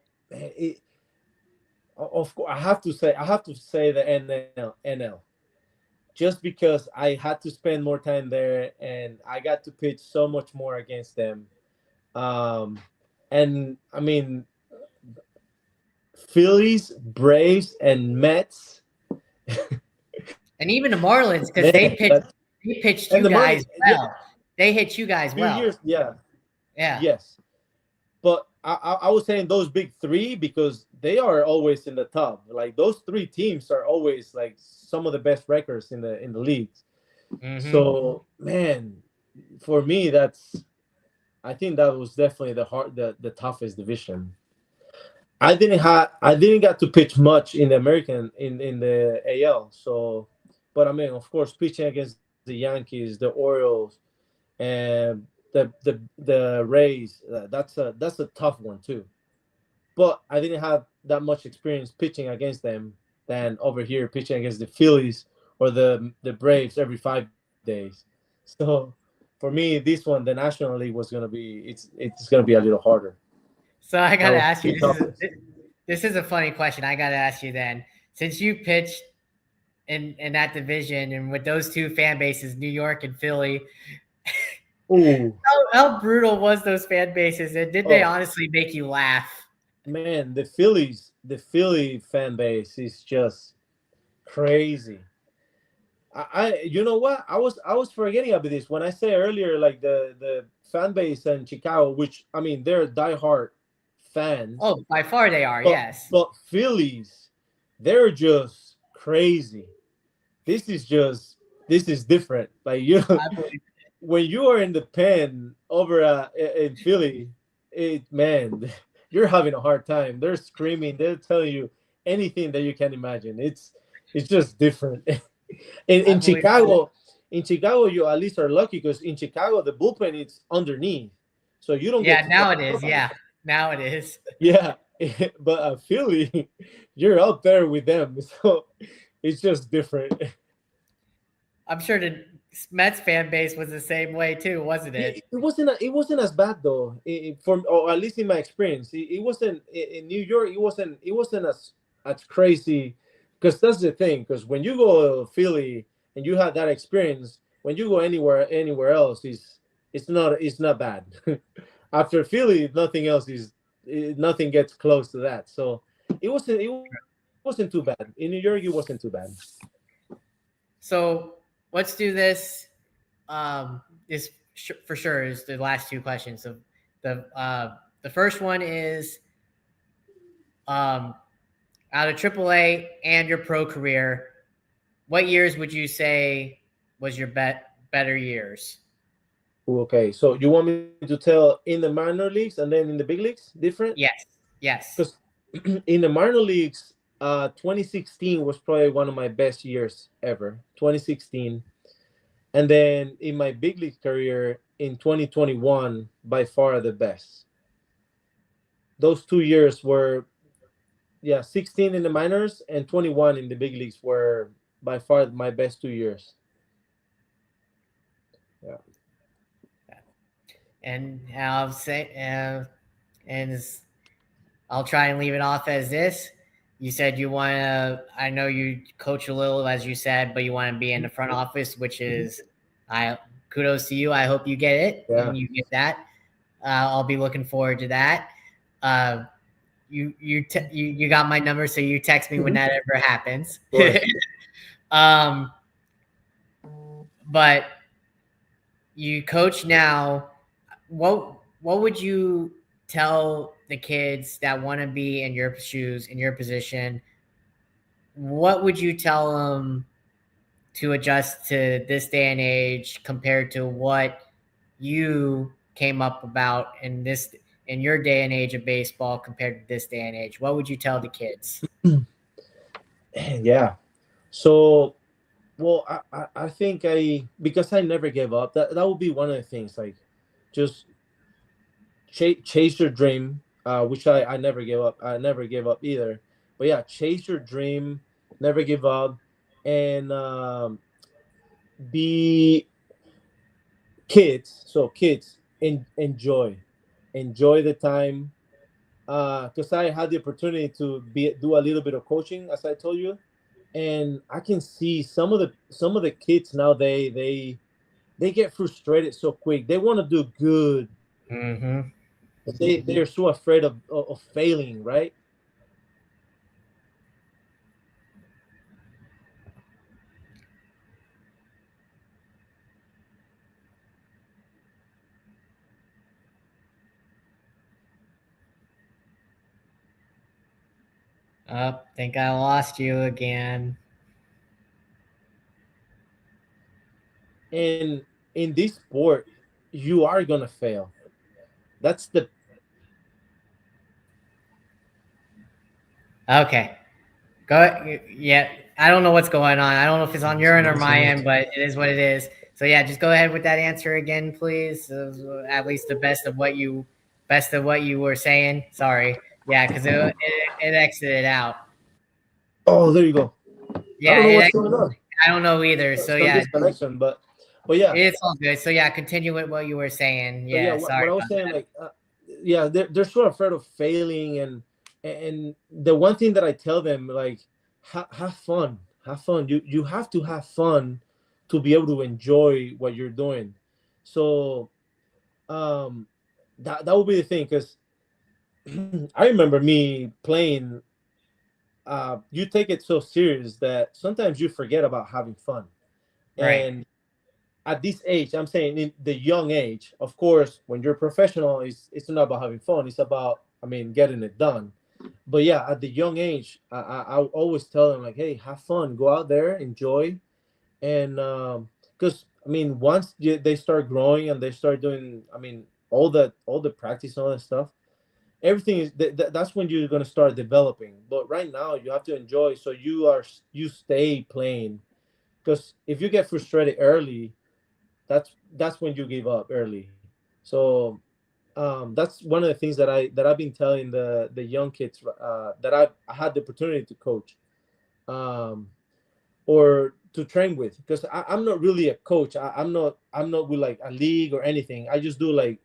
of course, I have to say the NL, just because I had to spend more time there and I got to pitch so much more against them. Um, and I mean, Phillies, Braves, and Mets. And even the Marlins, because Man, they pitched and you the guys Marlins. Yeah, well. They hit you guys few well. years. Yeah, Yeah. yes. But I was saying those big three because they are always in the top. Like those three teams are always like some of the best records in the leagues. Mm-hmm. So man, for me, I think that was definitely the toughest division. I didn't get to pitch much in the American in the AL. So, but I mean, of course, pitching against the Yankees, the Orioles, and the Rays, that's a tough one too. But I didn't have that much experience pitching against them than over here pitching against the Phillies or the Braves every 5 days. So for me, this one, the National League, was gonna be it's gonna be a little harder. So I That gotta was ask you, the toughest. this is a funny question. I gotta ask you then. Since you pitched in that division and with those two fan bases, New York and Philly, Oh, how brutal was those fan bases? And did they oh honestly make you laugh? man, the Philly fan base is just crazy. You know what? I was forgetting about this when I say earlier, like the fan base in Chicago, which I mean they're diehard fans, Oh, by far they are. but Yes, Phillies, they're just crazy. This is just this is different. Like I believe. when you are in the pen over in Philly, man, you're having a hard time. They're screaming. They're telling you anything that you can imagine. It's just different. I In believe. Chicago, you at least are lucky because in Chicago the bullpen is underneath, so you don't get Yeah, to now talk it is. about it. Yeah, now it is. Yeah, but Philly, you're out there with them, so it's just different. I'm sure the Mets fan base was the same way too, wasn't it? It wasn't as bad though. For or at least in my experience, it wasn't in New York. It wasn't as crazy because that's the thing. Because when you go to Philly and you have that experience, when you go anywhere else, it's not bad. After Philly, nothing else nothing gets close to that. So it wasn't too bad in New York. It wasn't too bad. So let's do this. This for sure is the last two questions. So the first one is um, out of AAA and your pro career, what years would you say was your better years? Okay, so you want me to tell in the minor leagues and then in the big leagues different? Yes, yes. Because in the minor leagues, 2016 was probably one of my best years ever. 2016, and then in my big league career in 2021, by far the best. Those 2 years were, yeah, 16 in the minors and 21 in the big leagues were by far my best 2 years. Yeah. And I'll say, and I'll try and leave it off as this. You said you want to. I know you coach a little, as you said, but you want to be in the front office, which Mhm. is, I kudos to you. I hope you get it Yeah. and you get that. I'll be looking forward to that. Uh, you got my number, so you text me when Mhm. that ever happens. Of course. um, but you coach now. What would you tell the kids that want to be in your shoes, in your position? What would you tell them to adjust to this day and age compared to what you came up about in your day and age of baseball compared to this day and age? What would you tell the kids? Yeah. So, well, I think because I never gave up. That would be one of the things. Like, just chase your dream, which I never gave up. I never gave up either. But yeah, chase your dream, never give up, and be kids. So kids, enjoy the time. Because I had the opportunity to do a little bit of coaching, as I told you, and I can see some of the kids now they get frustrated so quick. They want to do good. Mm-hmm. They're so afraid of failing, right? Oh, think I lost you again. And in this sport, you are gonna fail. That's the Okay. Go. Yeah. I don't know what's going on. I don't know if it's on your end or my end, but it is what it is. So yeah, just go ahead with that answer again, please. At least the best of what you were saying. Sorry. Yeah, because it exited out. oh, there you go. I Yeah, don't know what's going on. I don't know either. So Some yeah, disconnection, but yeah. it's all good. So yeah, continue with what you were saying. So yeah, Yeah, sorry what I was about saying, like, yeah, they're so afraid of failing, and the one thing that I tell them, like, have fun, have fun. You have to have fun to be able to enjoy what you're doing. So um, that would be the thing, because I remember me playing. You take it so serious that sometimes you forget about having fun, that. Right. and at this age, I'm saying in the young age, of course, when you're professional, it's not about having fun. It's getting it done. But yeah, at the young age, I always tell them like, hey, have fun, go out there, enjoy, and because once they start growing and they start doing, all the practice and all that stuff, everything is that's when you're gonna start developing. But right now, you have to enjoy, so you stay playing. Because if you get frustrated early, that's when you give up early. So that's one of the things that I've been telling the young kids that I had the opportunity to coach, um, or to train with, because I'm not really a coach. I'm not with like a league or anything. I just do like,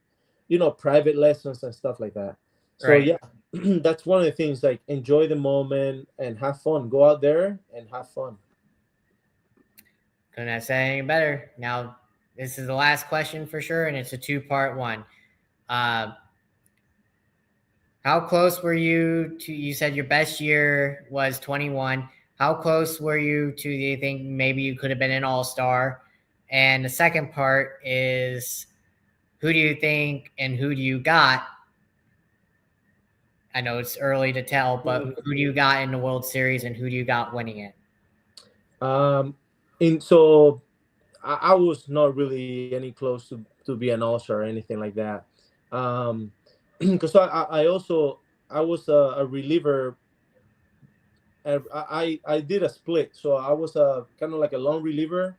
private lessons and stuff like that. So Right. yeah, that's one of the things, like enjoy the moment and have fun. Go out there and have fun. Couldn't have said any better. Now, this is the last question for sure, and it's a two-part one. Uh, how close were you to? You said your best year was 21. How close were you to? Do you think maybe you could have been an all-star? And the second part is, who do you think and who do you got? I know it's early to tell, but who do you got in the World Series and who do you got winning it? Um, and so I was not really any close to be an all-star or anything like that. Um, because I also I was a reliever. I did a split, so I was a kind of like a long reliever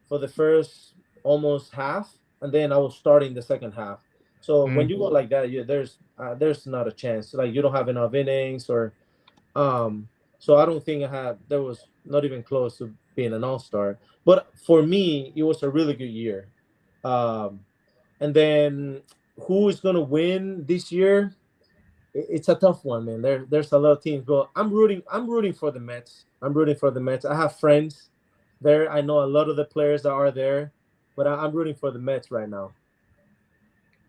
for the first almost half, and then I was starting the second half. So when you go like that, there's not a chance. Like you don't have enough innings, or so I don't think there was not even close to being an all-star. But for me, it was a really good year. Um, and then who is gonna win this year? It's a tough one, man. There's a lot of teams, but I'm rooting for the Mets. I'm rooting for the Mets. I have friends there. I know a lot of the players that are there, but I'm rooting for the Mets right now.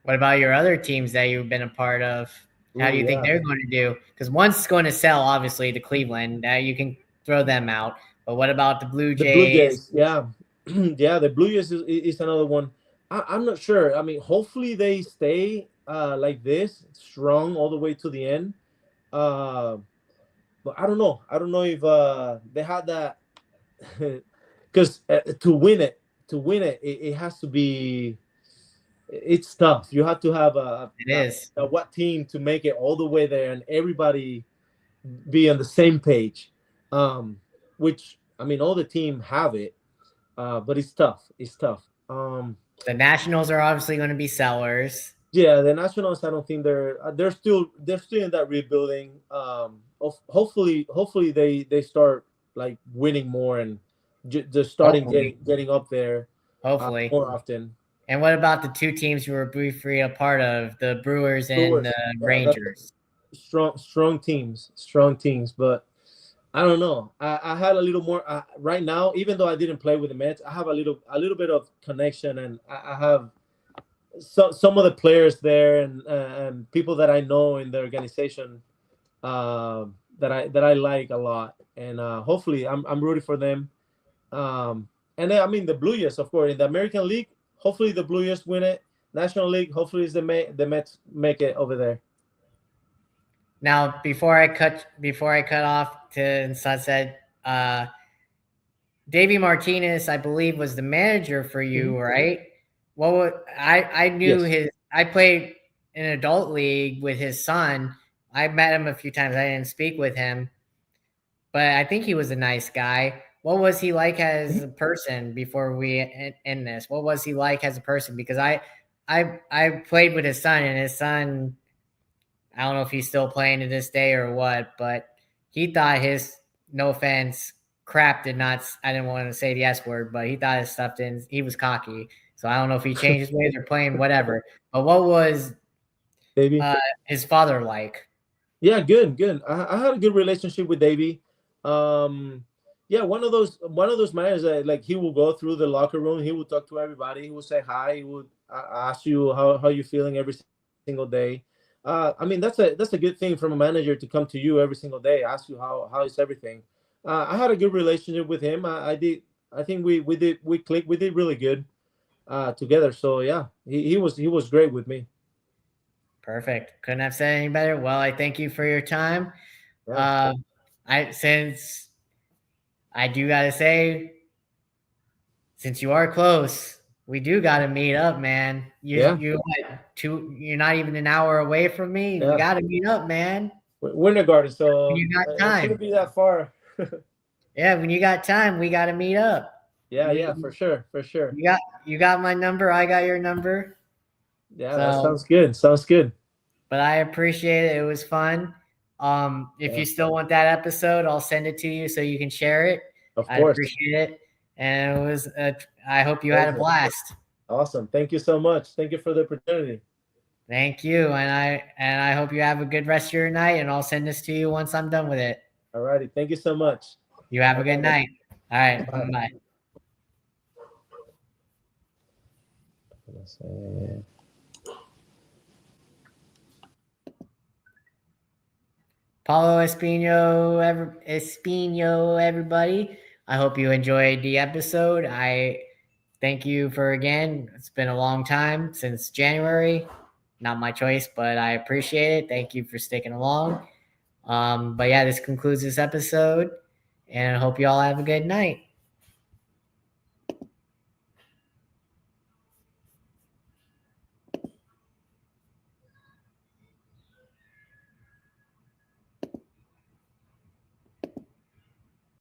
What about your other teams that you've been a part of? How do Ooh, you think yeah. they're going to do? Because one's going to sell, obviously, to Cleveland. Now you can throw them out. But what about the Blue The Blue Jays? Jays, yeah, yeah. The Blue Jays is another one. I'm not sure. Hopefully they stay like this, strong all the way to the end. Uh, but I don't know. I don't know if they had that, because to win it, it has to be. It's tough. You have to have It is. a what team to make it all the way there, and everybody be on the same page. Which all the team have it, but it's tough. It's tough. The Nationals are obviously going to be sellers. Yeah, the Nationals. I don't think they're still in that rebuilding. Hopefully they start like winning more, and just starting Hopefully. getting up there Hopefully. more often. And what about the two teams you were briefly a part of, the Brewers and the Brewers, that's Rangers? strong teams, but I don't know. I had a little more right now, even though I didn't play with the Mets. I have a little bit of connection, and I have some of the players there, and people that I know in the organization, that I like a lot, and hopefully I'm rooting for them. And then, the Blue Jays, of course, in the American League. Hopefully the Blue Jays win it. National League. Hopefully it's the Mets make it over there. Now, before I cut off to Sunset, Davey Martinez, I believe, was the manager for you, Mhm. right? I knew Yes. his. I played in an adult league with his son. I met him a few times. I didn't speak with him, but I think he was a nice guy. What was he like as a person before we end this? What was he like as a person? Because I played with his son, and his son, I don't know if he's still playing to this day or what, but he thought his, no offense, crap did not. I didn't want to say the S word, but he thought his stuff didn't. He was cocky, so I don't know if he changed his ways or playing whatever. But what was Davey. uh, his father like? Yeah, good, good. I had a good relationship with Davey. Um, yeah, one of those managers that, like, he will go through the locker room. He will talk to everybody. He will say hi. He would ask you how you feeling every single day. That's a good thing from a manager to come to you every single day, ask you how is everything. I had a good relationship with him. I did. I think we clicked. We did really good together. So yeah, he was great with me. Perfect. Couldn't have said any better. Well, I thank you for your time. Yeah. Since I do gotta say, since you are close, we do gotta meet up, man. Yeah. You're not even an hour away from me. We Yeah. gotta meet up, man. Winter Garden, When so you got it shouldn't time. be that far. Yeah, when you got time, we gotta meet up. Yeah, yeah, We, for sure, for sure. you got my number, I got your number. Yeah, that So sounds good. Sounds good. but I appreciate it. It was fun. If Yeah, you still want that episode, I'll send it to you so you can share it. of I'd course. appreciate it. And I hope you had a Pleasure. blast. Awesome. Thank you so much. Thank you for the opportunity. Thank you. And I hope you have a good rest of your night. And I'll send this to you once I'm done with it. All righty. Thank you so much. You have a good Bye-bye. night. All right. Bye. Bye. Paolo Espino, everybody. I hope you enjoyed the episode. I thank you for again. It's been a long time since January. Not my choice, but I appreciate it. Thank you for sticking along. But yeah, this concludes this episode, and I hope you all have a good night.